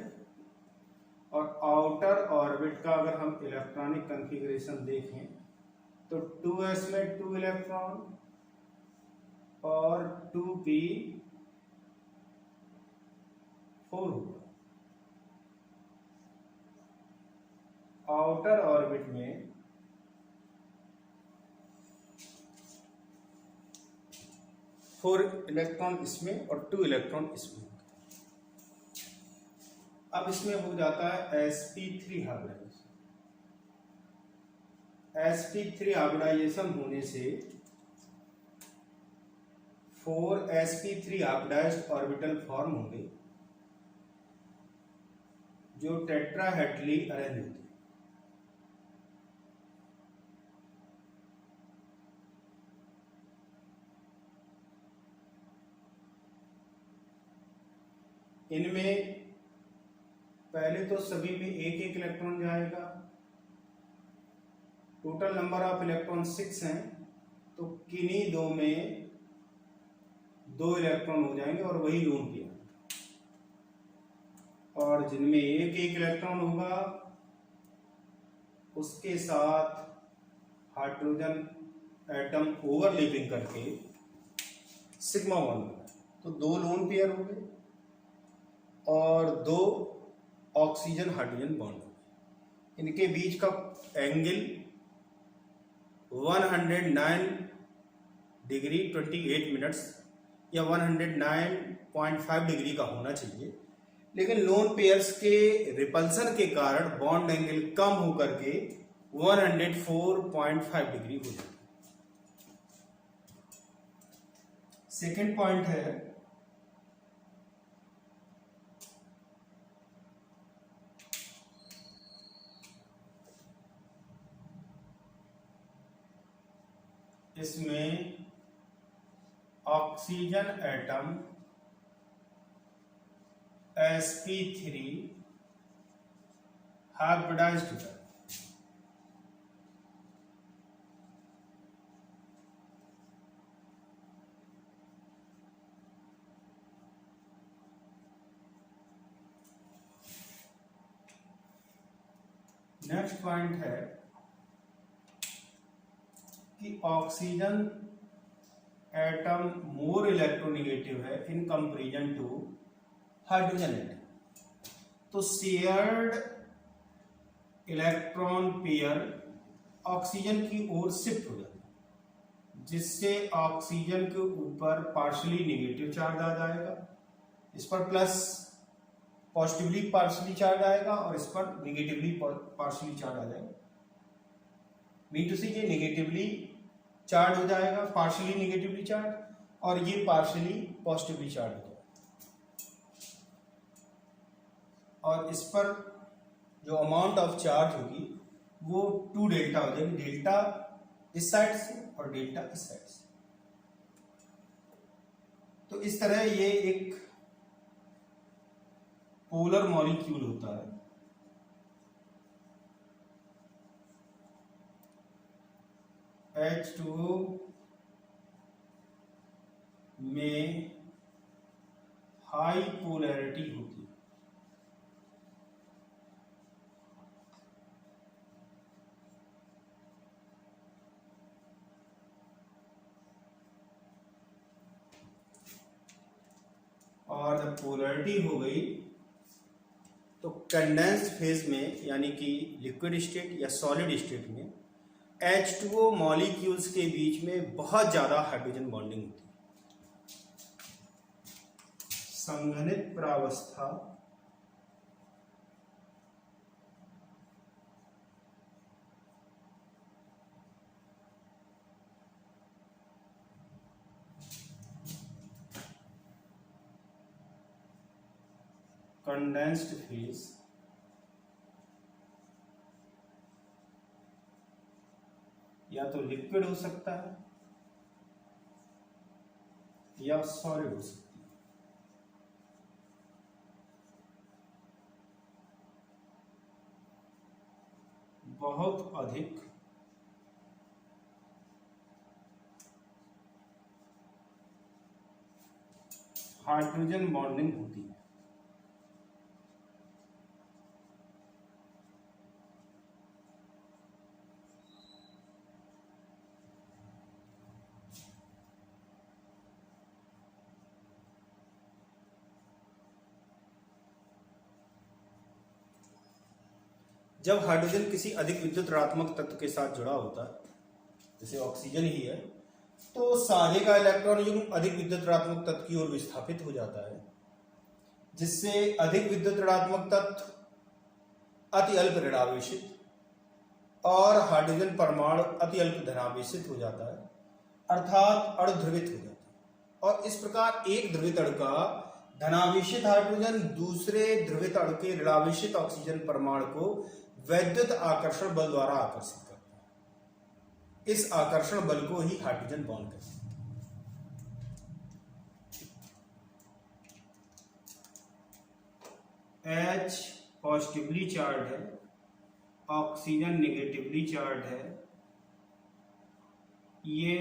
और आउटर ऑर्बिट का अगर हम इलेक्ट्रॉनिक कन्फिग्रेशन देखें तो 2s में 2 इलेक्ट्रॉन और 2p 4 होगा। आउटर ऑर्बिट में 4 इलेक्ट्रॉन इसमें और 2 इलेक्ट्रॉन इसमें। अब इसमें हो जाता है sp3 हाइब्रिडाइजेशन। sp3 हाइब्रिडाइजेशन होने से 4 sp3 हाइब्रिडाइज्ड ऑर्बिटल फॉर्म होंगे जो टेट्राहेड्रली अरेंज होते हैं। इनमें पहले तो सभी में एक एक इलेक्ट्रॉन जाएगा। टोटल नंबर ऑफ इलेक्ट्रॉन 6 हैं, तो किन्हीं दो में 2 इलेक्ट्रॉन हो जाएंगे और वही लोन पेयर। और जिनमें एक एक इलेक्ट्रॉन होगा उसके साथ हाइड्रोजन एटम ओवरलैपिंग करके सिग्मा 1 होगा, तो 2 लोन पेयर हो गए और 2 ऑक्सीजन हाइड्रोजन बॉन्ड हो गए। इनके बीच का एंगल 109 डिग्री 28 मिनट्स या 109.5 डिग्री का होना चाहिए, लेकिन लोन पेयर्स के रिपल्सन के कारण बॉन्ड एंगल कम होकर के 104.5 डिग्री हो जाता है। सेकेंड पॉइंट है इसमें ऑक्सीजन एटम sp3 हाइब्रिडाइज्ड है। नेक्स्ट पॉइंट है कि ऑक्सीजन एटम मोर इलेक्ट्रोनेगेटिव है in comparison to hydrogen atom. तो शेयर्ड इलेक्ट्रॉन पेयर ऑक्सीजन की ओर शिफ्ट हो जाता है, जिससे ऑक्सीजन के ऊपर पार्शियली नेगेटिव चार्ज आ जाएगा, इस पर प्लस पॉजिटिवली पार्शियली चार्ज आएगा और इस पर नेगेटिवली पार्शियली चार्ज आ जाएगा। मीन टू से ये नेगेटिवली चार्ज हो जाएगा, पार्शियली नेगेटिवली चार्ज, और ये पार्शियली पॉजिटिवली चार्ज हो जाएगा। और इस पर जो अमाउंट ऑफ चार्ज होगी वो 2 डेल्टा हो जाएगी, डेल्टा इस साइड से और डेल्टा इस साइड से। तो इस तरह ये एक पोलर मॉलिक्यूल होता है। H2O में हाई पोलैरिटी होती है। और जब पोलैरिटी हो गई तो कंडेंस्ड फेज में, यानी कि लिक्विड स्टेट या सॉलिड स्टेट में, H2O मॉलिक्यूल्स के बीच में बहुत ज्यादा हाइड्रोजन बॉन्डिंग होती है। संघनित प्रावस्था कंडेंस्ड फेज या तो लिक्विड हो सकता है या सॉलिड हो सकती है। बहुत अधिक हाइड्रोजन बॉन्डिंग होती है। जब हाइड्रोजन किसी अधिक विद्युत ऋणात्मक तत्व के साथ जुड़ा होता है, जैसे ऑक्सीजन ही है, तो सारे का इलेक्ट्रॉन युग्म अधिक विद्युत ऋणात्मक तत्व की ओर विस्थापित हो जाता है, जिससे अधिक विद्युत ऋणात्मक तत्व अति अल्प ऋणावेशित और हाइड्रोजन परमाणु अति अल्प धनावेशित हो जाता है, अर्थात अणुध्रुवित हो जाता है। और इस प्रकार एक ध्रुवित अणु का धनावेशित हाइड्रोजन दूसरे ध्रुवित अणु के ऋणावेशित ऑक्सीजन परमाणु को वैद्युत आकर्षण बल द्वारा आकर्षित करता है। इस आकर्षण बल को ही हाइड्रोजन बॉन्ड कहते हैं। H पॉजिटिवली चार्ज है, ऑक्सीजन नेगेटिवली चार्ज है। ये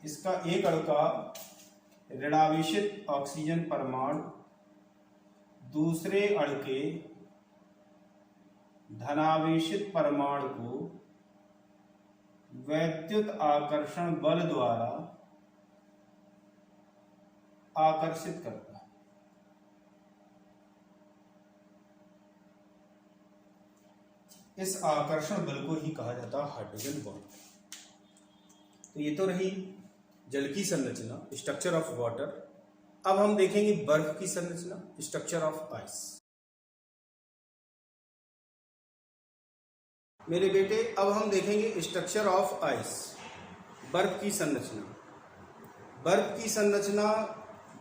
इसका एक अणु का ऋणावेशित ऑक्सीजन परमाणु दूसरे अणु के धनावेशित परमाणु को वैद्युत आकर्षण बल द्वारा आकर्षित करता है। इस आकर्षण बल को ही कहा जाता है हाइड्रोजन बॉन्ड। तो ये तो रही जल की संरचना, स्ट्रक्चर ऑफ वाटर। अब हम देखेंगे बर्फ की संरचना, स्ट्रक्चर ऑफ आइस। मेरे बेटे, अब हम देखेंगे स्ट्रक्चर ऑफ आइस, बर्फ की संरचना। बर्फ की संरचना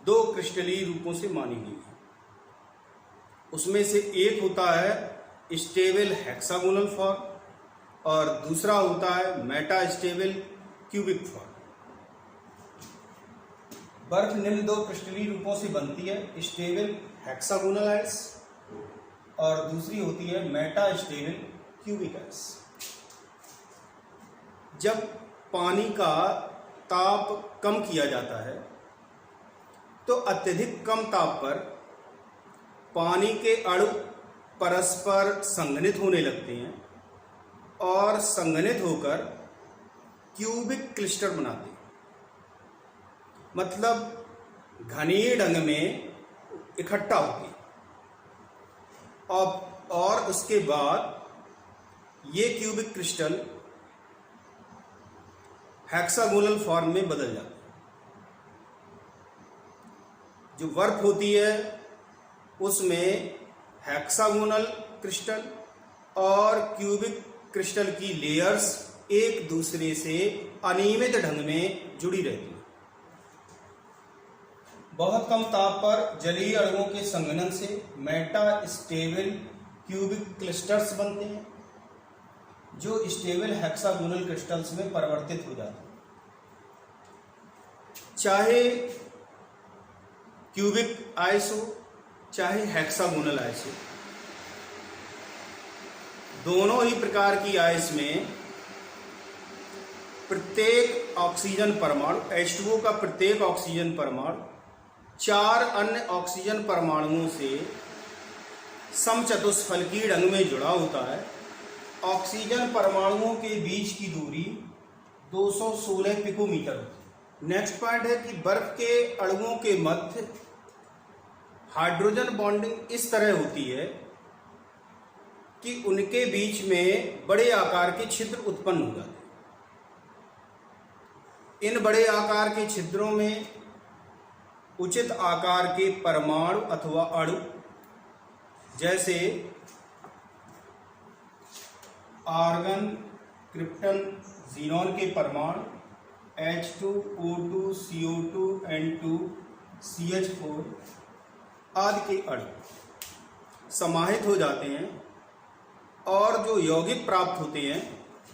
दो क्रिस्टलीय रूपों से मानी गई है। उसमें से एक होता है स्टेबल हेक्सागोनल फॉर्म और दूसरा होता है मेटा स्टेबल क्यूबिक फॉर्म। बर्फ निम्न दो क्रिस्टलीय रूपों से बनती है, स्टेबल हेक्सागोनल आइस और दूसरी होती है मेटा स्टेबल क्यूबिक आइस। जब पानी का ताप कम किया जाता है तो अत्यधिक कम ताप पर पानी के अणु परस्पर संघनित होने लगते हैं और संघनित होकर क्यूबिक क्लिस्टर बनाते हैं। मतलब घनीय ढंग में इकट्ठा होती है और उसके बाद ये क्यूबिक क्रिस्टल हेक्सागोनल फॉर्म में बदल जाते हैं। जो बर्फ होती है उसमें हेक्सागोनल क्रिस्टल और क्यूबिक क्रिस्टल की लेयर्स एक दूसरे से अनियमित ढंग में जुड़ी रहती है। बहुत कम ताप पर जलीय अणुओं के संघनन से मेटा स्टेबल क्यूबिक क्लस्टर्स बनते हैं, जो स्टेबल हेक्सागोनल क्रिस्टल्स में परिवर्तित हो जाते हैं। चाहे क्यूबिक आइस हो चाहे हेक्सागोनल आइस हो, दोनों ही प्रकार की आइस में प्रत्येक ऑक्सीजन परमाणु H2O का प्रत्येक ऑक्सीजन परमाणु चार अन्य ऑक्सीजन परमाणुओं से समचतुष्फलकीय ढंग में जुड़ा होता है। ऑक्सीजन परमाणुओं के बीच की दूरी 216 पिकोमीटर होती है। नेक्स्ट पॉइंट है कि बर्फ के अणुओं के मध्य हाइड्रोजन बॉन्डिंग इस तरह होती है कि उनके बीच में बड़े आकार के छिद्र उत्पन्न हो जाते हैं। इन बड़े आकार के छिद्रों में उचित आकार के परमाणु अथवा अणु जैसे आर्गन, क्रिप्टन, जीनॉन के परमाणु H2O2, CO2, N2, CH4 आदि के अणु समाहित हो जाते हैं और जो यौगिक प्राप्त होते हैं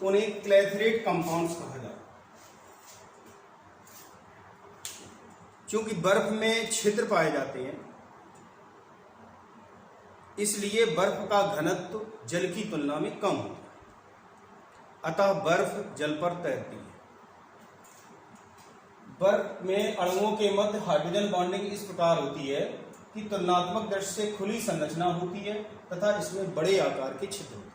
उन्हें क्लैथरेट कंपाउंड्स कहा जाता है। क्योंकि बर्फ में छिद्र पाए जाते हैं, इसलिए बर्फ का घनत्व जल की तुलना में कम होता है, अतः बर्फ जल पर तैरती है। बर्फ में अणुओं के मध्य हाइड्रोजन बॉन्डिंग इस प्रकार होती है कि तुलनात्मक दृष्टि से खुली संरचना होती है तथा इसमें बड़े आकार के छिद्र होते हैं।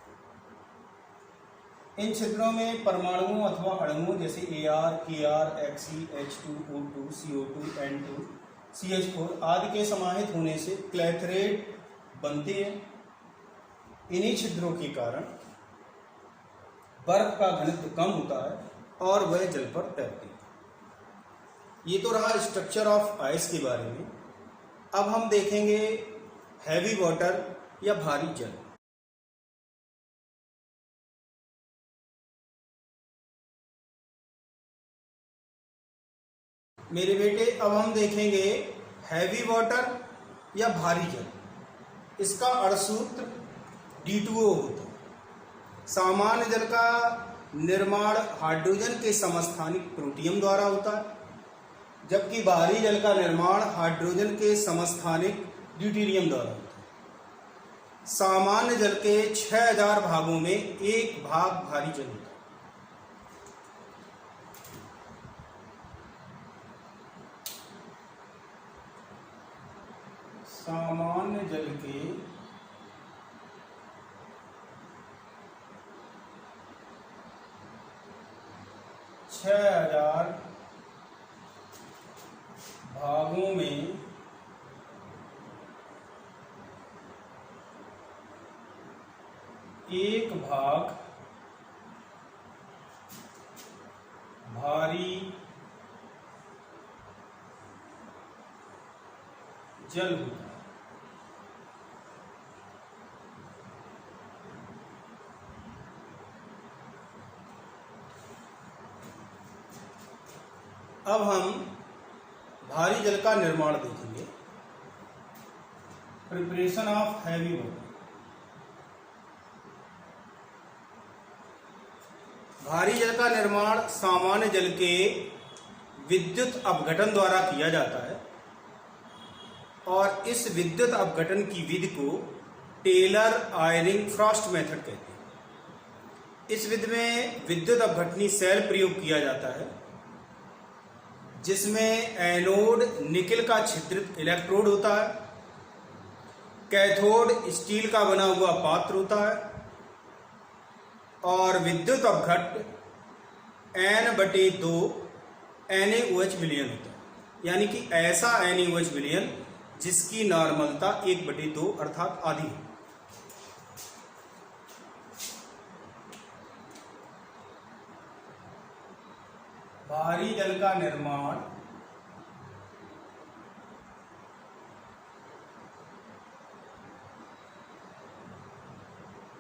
इन छिद्रों में परमाणुओं अथवा अणुओं जैसे Ar, Kr, Xe, H2O2, CO2, N2, CH4 आदि के समाहित होने से क्लैथरेट बनते हैं। इन्हीं छिद्रों के कारण बर्फ का घनत्व कम होता है और वह जल पर तैरती है। ये तो रहा स्ट्रक्चर ऑफ आइस के बारे में। अब हम देखेंगे हैवी वाटर या भारी जल। मेरे बेटे, अब हम देखेंगे हैवी वाटर या भारी जल। इसका अणुसूत्र D2O होता है। सामान्य जल का निर्माण हाइड्रोजन के समस्थानिक प्रोटियम द्वारा होता है, जबकि भारी जल का निर्माण हाइड्रोजन के समस्थानिक ड्यूटेरियम द्वारा होता है। सामान्य जल के 6000 भागों में 1 भाग भारी जल होता है। सामान्य जल के 6000 भागों में 1 भाग भारी जल होता है। अब हम भारी जल का निर्माण देखेंगे। Preparation of heavy water. भारी जल का निर्माण सामान्य जल के विद्युत अपघटन द्वारा किया जाता है और इस विद्युत अपघटन की विधि को टेलर आयरिंग फ्रॉस्ट मेथड कहते हैं। इस विधि में विद्युत अपघटनी सेल प्रयोग किया जाता है, जिसमें एनोड निकेल का छिद्रित इलेक्ट्रोड होता है, कैथोड स्टील का बना हुआ पात्र होता है और विद्युत अपघट्ट N/2 NaOH विलयन होता है, यानी कि ऐसा NaOH विलयन जिसकी नॉर्मलता 1/2 अर्थात आधी है। भारी जल का निर्माण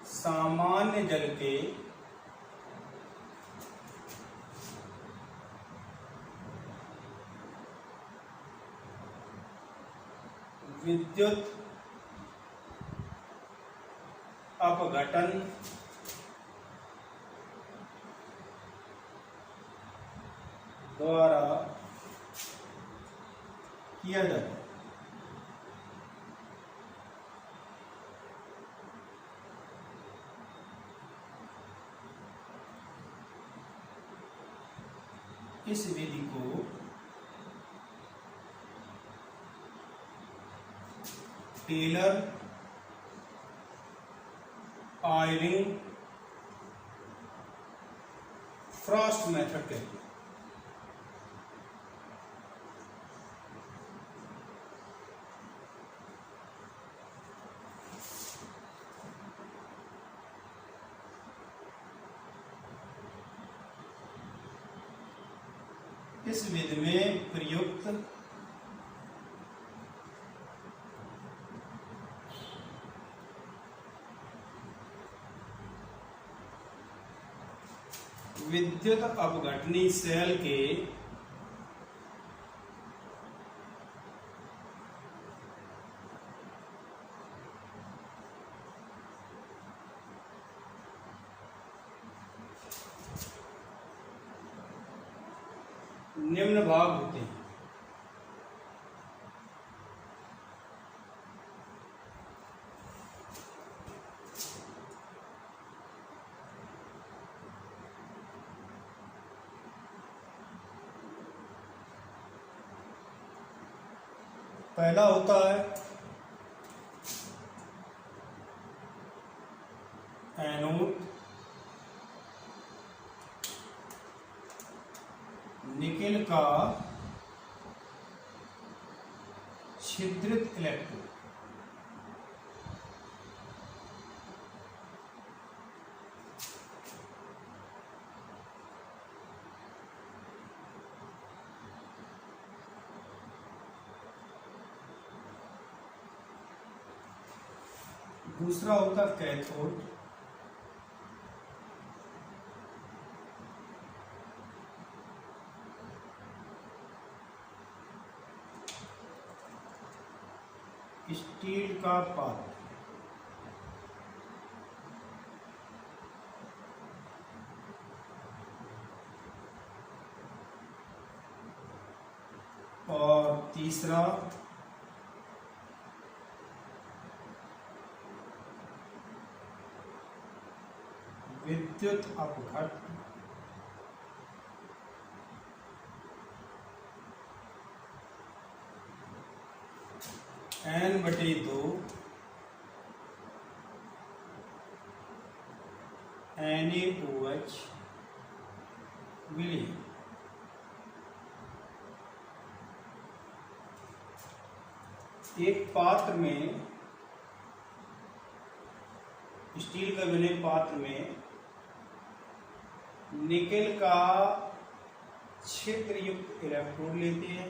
सामान्य जल के विद्युत अपघटन द्वारा किया जाता है। इस विधि को टेलर आयरिंग फ्रॉस्ट मेथड कहते हैं। इस विधि में प्रयुक्त विद्युत अपघटनी सेल के निम्न भाग होते हैं। पहला होता है एनोड, निकेल का छिद्रित इलेक्ट्रोड। दूसरा होता कैथोड, स्टील का पात्र। और तीसरा विद्युत अपघट्ट, N/2 NaOH विलयन। एक पात्र में, स्टील का बने पात्र में निकेल का छिद्र युक्त इलेक्ट्रोड लेते हैं।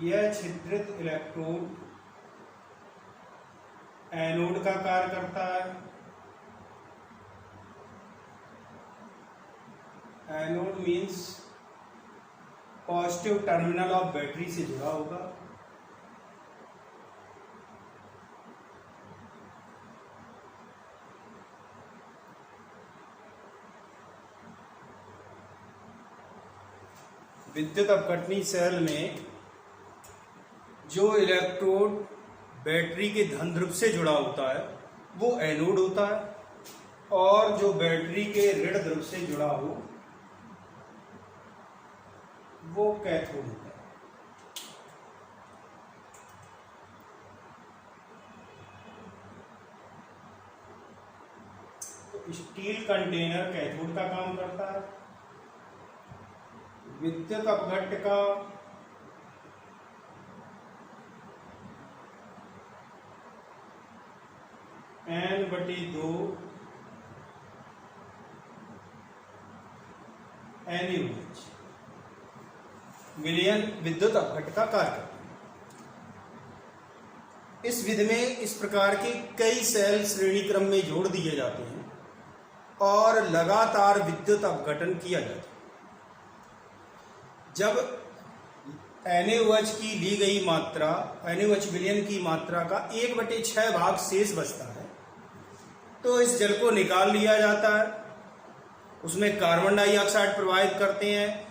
यह छिद्रित इलेक्ट्रोड एनोड का कार्य करता है। Anode means positive terminal of battery से जुड़ा होगा। विद्युत अपघटनी सेल में जो इलेक्ट्रोड बैटरी के धन ध्रुव से जुड़ा होता है वो एनोड होता है, और जो बैटरी के ऋण ध्रुव से जुड़ा हो वो कैथोड होता है। तो स्टील कंटेनर कैथोड का काम करता है। विद्युत अपघट्ट का N/2 NaOH विलयन विद्युत अपघट्ट का कार्य करता है। इस विधि में इस प्रकार के कई सेल श्रेणी क्रम में जोड़ दिए जाते हैं और लगातार विद्युत अपघटन किया जाता है। जब NaOH की ली गई मात्रा, NaOH विलयन की मात्रा का 1/6 भाग शेष बचता है तो इस जल को निकाल लिया जाता है। उसमें कार्बन डाइऑक्साइड प्रवाहित करते हैं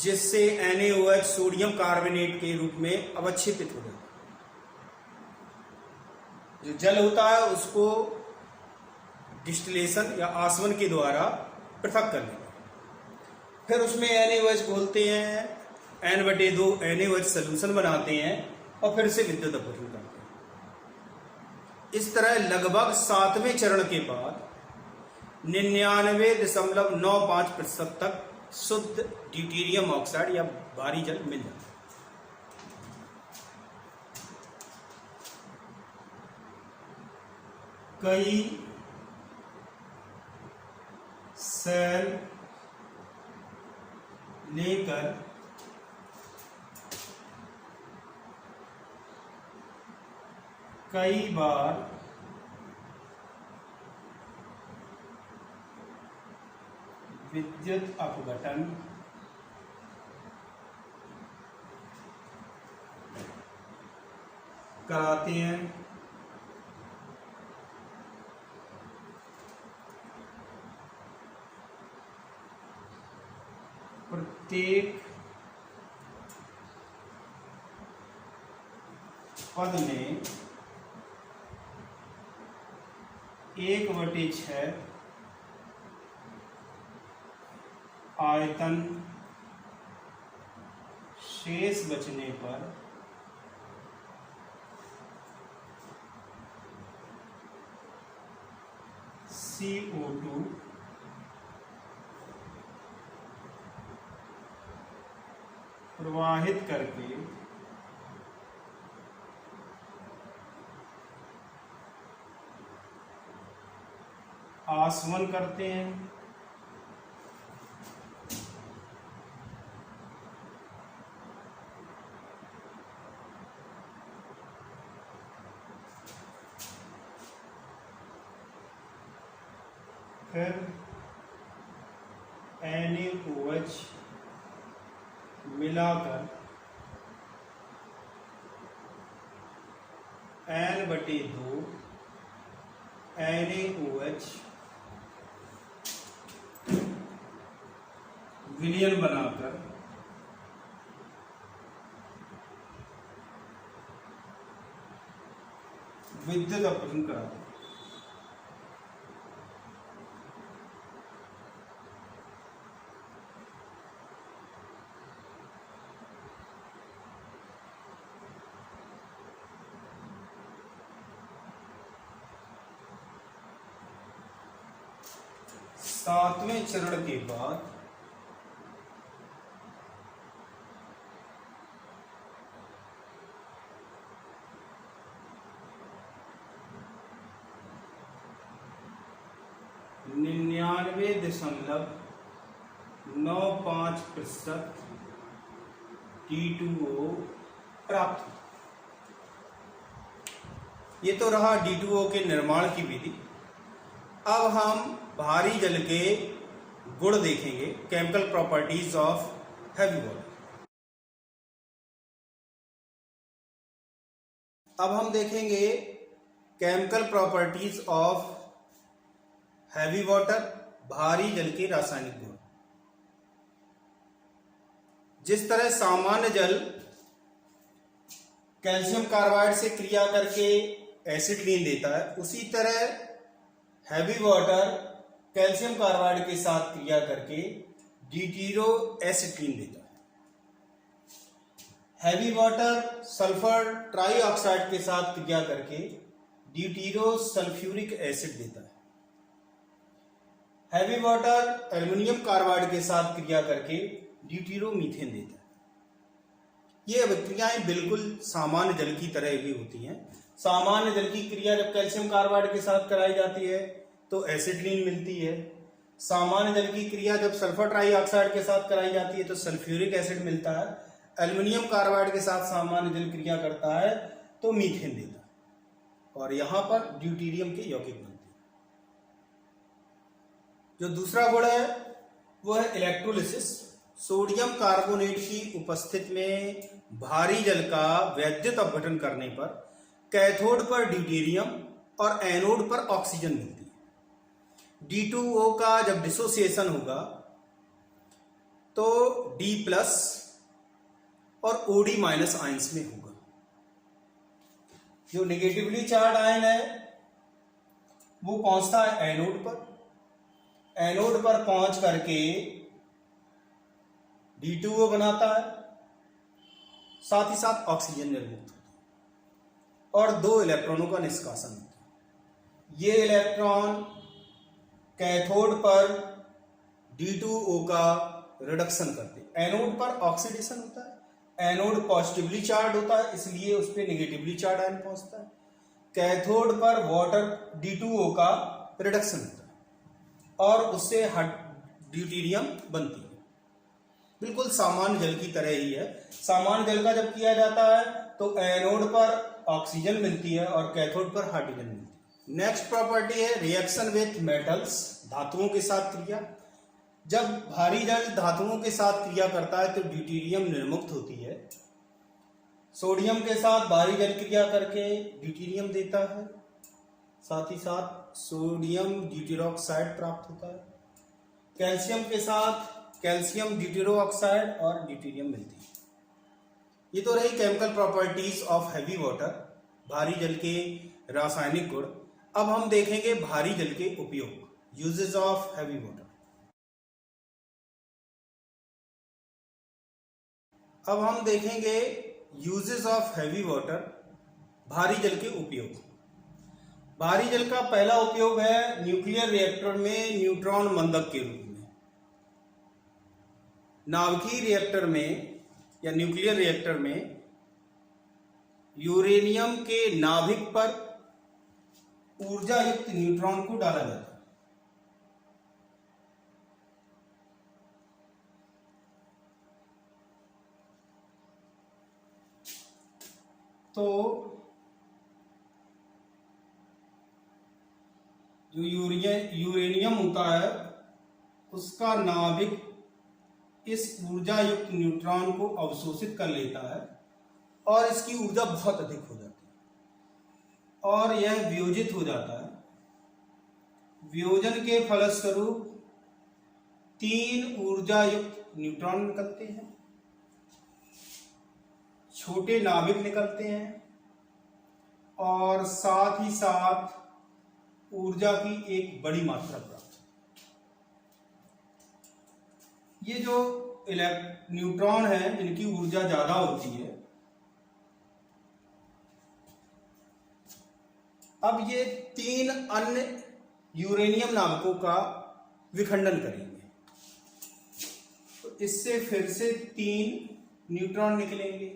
जिससे NaOH सोडियम कार्बोनेट के रूप में अवक्षेपित हो जाता है। जो जल होता है उसको डिस्टिलेशन या आसवन के द्वारा पृथक कर लेते हैं। फिर उसमें NaOH घोलते हैं, N/2 NaOH सॉल्यूशन बनाते हैं और फिर से विद्युत अपघटन करते हैं। इस तरह लगभग 7वें चरण के बाद 99.95% तक शुद्ध ड्यूटेरियम ऑक्साइड या भारी जल मिल जाता है। कई सेल लेकर कई बार विद्युत अपघटन कराते हैं। प्रत्येक पद में 1/6 आयतन शेष बचने पर CO2 प्रवाहित करके आसवन करते हैं। फिर NaOH मिलाकर N/2 NaOH विलयन बनाकर विद्युत अपघटन कराते हैं। सातवें चरण के बाद (99.95% D2O प्राप्त। ये तो रहा D2O के निर्माण की विधि। अब हम भारी जल के गुण देखेंगे, chemical properties of heavy water. अब हम देखेंगे chemical properties of heavy water, भारी जल के रासायनिक गुण। जिस तरह सामान्य जल कैल्शियम कार्बाइड से क्रिया करके एसिटिलीन देता है, उसी तरह हैवी वाटर कैल्शियम कार्बाइड के साथ क्रिया करके ड्यूटीरो एसिटिलीन देता है। हैवी वाटर सल्फर ट्राईऑक्साइड के साथ क्रिया करके ड्यूटीरो सल्फ्यूरिक एसिड देता है। हैवी वाटर एल्युमिनियम कार्बाइड के साथ क्रिया करके ड्यूटीरो मीथेन देता है। ये अभिक्रियाएं बिल्कुल सामान्य जल की तरह ही होती हैं। सामान्य जल की क्रिया जब कैल्शियम कार्बाइड के साथ कराई जाती है तो एसिटिलीन मिलती है। सामान्य जल की क्रिया जब सल्फर ट्राईऑक्साइड के साथ कराई जाती है तो सल्फ्यूरिक एसिड मिलता है। एल्युमिनियम कार्बाइड के साथ सामान्य जल क्रिया करता है तो मीथेन देता है और यहां पर ड्यूटीरियम के यौगिक बनते हैं। जो दूसरा गुण है वो है इलेक्ट्रोलिसिस। सोडियम कार्बोनेट की उपस्थिति में भारी जल का वैद्युत अपघटन करने पर कैथोड पर ड्यूटेरियम और एनोड पर ऑक्सीजन मिलती है। D2O का जब डिसोसिएशन होगा तो D+ और OD- आयंस में होगा। जो नेगेटिवली चार्ज आयन है वो पहुंचता है एनोड पर। एनोड पर पहुंच करके D2O बनाता है, साथ ही साथ ऑक्सीजन निर्मुक्त होता है और 2 इलेक्ट्रॉनों का निष्कासन होता है। ये इलेक्ट्रॉन कैथोड पर D2O का रिडक्शन करते हैं। एनोड पर ऑक्सीडेशन होता है। एनोड पॉजिटिवली चार्ज होता है इसलिए उस पर नेगेटिवली चार्ज आयन पहुंचता है। कैथोड पर वाटर D2O का रिडक्शन होता है और उससे ड्यूटेरियम बनती है। बिल्कुल सामान्य जल की तरह ही है। सामान्य जल का जब किया जाता है तो एनोड पर ऑक्सीजन मिलती है और कैथोड पर हाइड्रोजन मिलती है। नेक्स्ट प्रॉपर्टी है रिएक्शन विथ मेटल्स, धातुओं के साथ क्रिया। जब भारी जल धातुओं के साथ क्रिया करता है तो ड्यूटेरियम निर्मुक्त होती है। सोडियम के साथ भारी जल क्रिया करके ड्यूटेरियम देता है, साथ ही साथ सोडियम ड्यूटेरोक्साइड प्राप्त होता है। कैल्शियम के साथ कैल्शियम ड्यूटेरोक्साइड और ड्यूटेरियम मिलती है। ये तो रही chemical properties of heavy water, भारी जल के रासायनिक गुण। अब हम देखेंगे भारी जल के उपयोग, यूजेस ऑफ हैवी वाटर। अब हम देखेंगे यूजेस ऑफ हैवी वाटर, भारी जल के उपयोग। भारी जल का पहला उपयोग है न्यूक्लियर रिएक्टर में न्यूट्रॉन मंदक के रूप में। नाभिकीय रिएक्टर में या न्यूक्लियर रिएक्टर में यूरेनियम के नाभिक पर ऊर्जा युक्त न्यूट्रॉन को डाला जाता है। तो जो यूरेनियम होता है उसका नाभिक इस ऊर्जा युक्त न्यूट्रॉन को अवशोषित कर लेता है और इसकी ऊर्जा बहुत अधिक हो जाती है और यह वियोजित हो जाता है। वियोजन के फलस्वरूप 3 ऊर्जा युक्त न्यूट्रॉन निकलते हैं, छोटे नाभिक निकलते हैं और साथ ही साथ ऊर्जा की एक बड़ी मात्रा प्राप्त। ये जो न्यूट्रॉन है जिनकी ऊर्जा ज्यादा होती है, अब ये 3 अन्य यूरेनियम नाभिकों का विखंडन करेंगे तो इससे फिर से 3 न्यूट्रॉन निकलेंगे,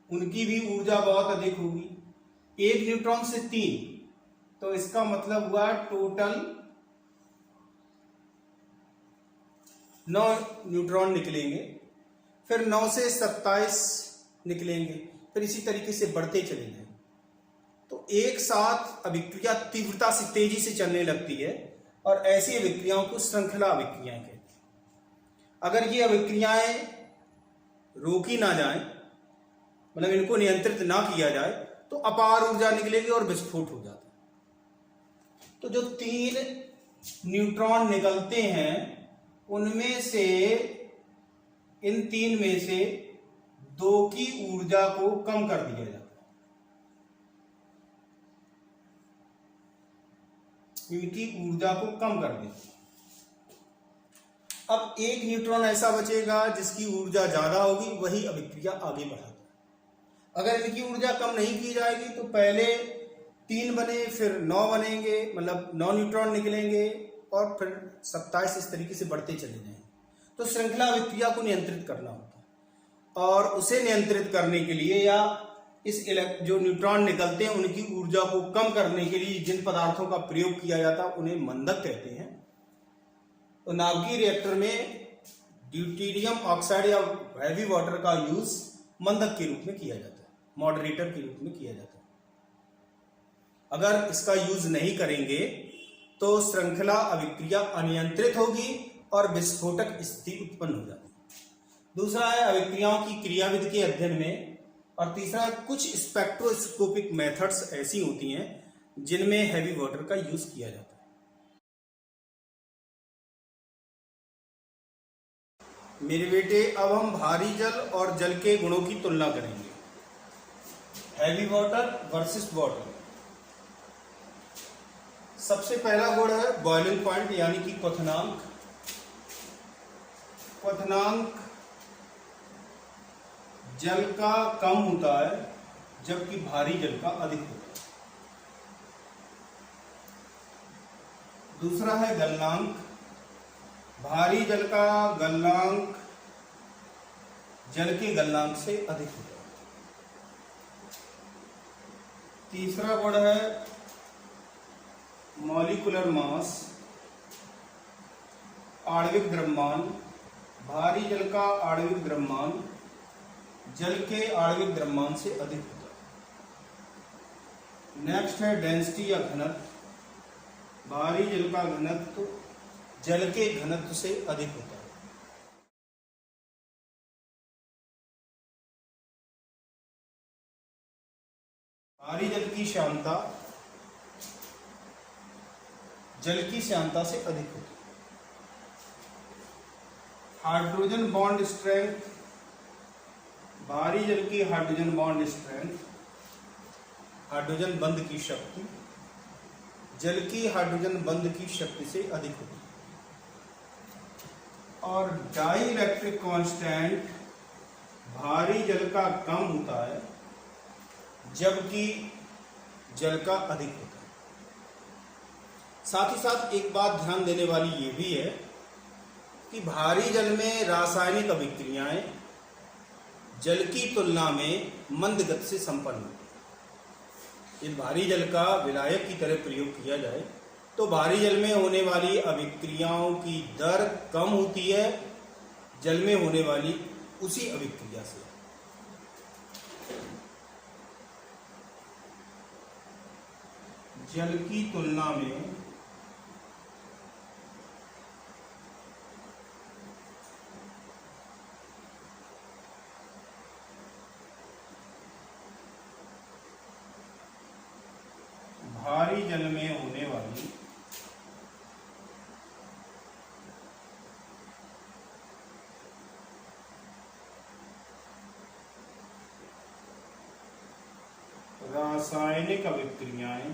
उनकी भी ऊर्जा बहुत अधिक होगी। एक न्यूट्रॉन से 3, तो इसका मतलब हुआ टोटल 9 न्यूट्रॉन निकलेंगे, फिर 9 से 27 निकलेंगे, फिर इसी तरीके से बढ़ते चलेंगे। तो एक साथ अभिक्रिया तीव्रता से तेजी से चलने लगती है और ऐसी अभिक्रियाओं को श्रृंखला अभिक्रियाएं कहते हैं। अगर ये अभिक्रियाएं रोकी ना जाए, मतलब इनको नियंत्रित ना किया जाए, तो अपार ऊर्जा निकलेगी और विस्फोट हो जाता है। तो जो 3 न्यूट्रॉन निकलते हैं उनमें से इन 3 में से 2 की ऊर्जा को कम कर दिया जाता है। इनकी ऊर्जा को कम कर देते हैं। अब एक न्यूट्रॉन ऐसा बचेगा जिसकी ऊर्जा ज्यादा होगी, वही अभिक्रिया आगे बढ़ाता है। अगर इनकी ऊर्जा कम नहीं की जाएगी तो पहले 3 बने, फिर 9 बनेंगे, मतलब 9 न्यूट्रॉन निकलेंगे और फिर 27 इस तरीके से बढ़ते चले जाएंगे। तो श्रृंखला अभिक्रिया को नियंत्रित करना होता है और उसे नियंत्रित करने के लिए या इस जो न्यूट्रॉन निकलते हैं उनकी ऊर्जा को कम करने के लिए जिन पदार्थों का प्रयोग किया जाता है उन्हें मंदक कहते हैं। तो नाभिकीय रिएक्टर में ड्यूटेरियम ऑक्साइड या हैवी वाटर का यूज मंदक के रूप में किया जाता है, मॉडरेटर के रूप में किया जाता है। अगर इसका यूज नहीं करेंगे तो श्रृंखला अभिक्रिया अनियंत्रित होगी और विस्फोटक स्थिति उत्पन्न हो जाती है। दूसरा है अभिक्रियाओं की क्रियाविधि के अध्ययन में, और तीसरा कुछ स्पेक्ट्रोस्कोपिक मेथड्स ऐसी होती हैं जिनमें हैवी वाटर का यूज किया जाता है। मेरे बेटे, अब हम भारी जल और जल के गुणों की तुलना करेंगे। Heavy water versus water. सबसे पहला गुण है बॉइलिंग पॉइंट यानी कि क्वथनांक। क्वथनांक जल का कम होता है जबकि भारी जल का अधिक होता है। दूसरा है गलनांक। भारी जल का गलनांक जल के गलनांक से अधिक होता है। तीसरा गुण है मॉलिक्यूलर मास, आणविक द्रव्यमान। भारी जल का आणविक द्रव्यमान जल के आणविक द्रव्यमान से अधिक होता है। नेक्स्ट है डेंसिटी या घनत्व। भारी जल का घनत्व जल के घनत्व से अधिक होता है। भारी जल की श्यानता जल की श्यानता से अधिक होती है। Hydrogen bond strength. भारी जल की हाइड्रोजन बॉन्ड स्ट्रेंथ, हाइड्रोजन बंध की शक्ति जल की हाइड्रोजन बंध की शक्ति से अधिक होती है। और डाई इलेक्ट्रिक कांस्टेंट भारी जल का कम होता है जबकि जल का अधिक होता है। साथ ही साथ एक बात ध्यान देने वाली ये भी है कि भारी जल में रासायनिक अभिक्रियाएं जल की तुलना में मंद गति से संपन्न होती है। यदि भारी जल का विलायक की तरह प्रयोग किया जाए तो भारी जल में होने वाली अभिक्रियाओं की दर कम होती है जल में होने वाली उसी अभिक्रिया से। जल की तुलना में भारी जल में होने वाली रासायनिक अभिक्रियाएं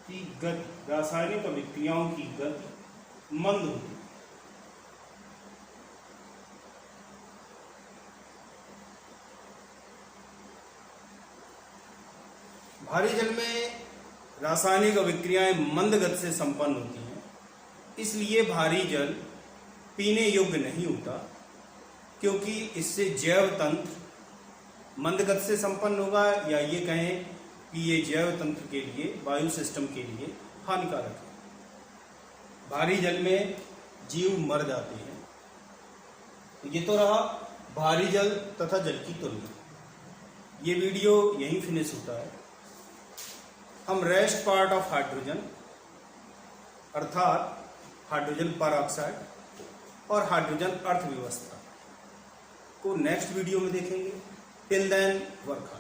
की गति, रासायनिक अभिक्रियाओं की गति मंद होती है। भारी जल में रासायनिक अभिक्रियाएं मंद गति से संपन्न होती हैं, इसलिए भारी जल पीने योग्य नहीं होता, क्योंकि इससे जैव तंत्र मंद गति से संपन्न होगा, या ये कहें कि ये जैव तंत्र के लिए, वायु सिस्टम के लिए हानिकारक है। भारी जल में जीव मर जाते हैं। तो ये तो रहा भारी जल तथा जल की तुलना। ये वीडियो यहीं फिनिश होता है। हम रेस्ट पार्ट ऑफ हाइड्रोजन अर्थात हाइड्रोजन परऑक्साइड और हाइड्रोजन अर्थव्यवस्था को नेक्स्ट वीडियो में देखेंगे। Till then work hard.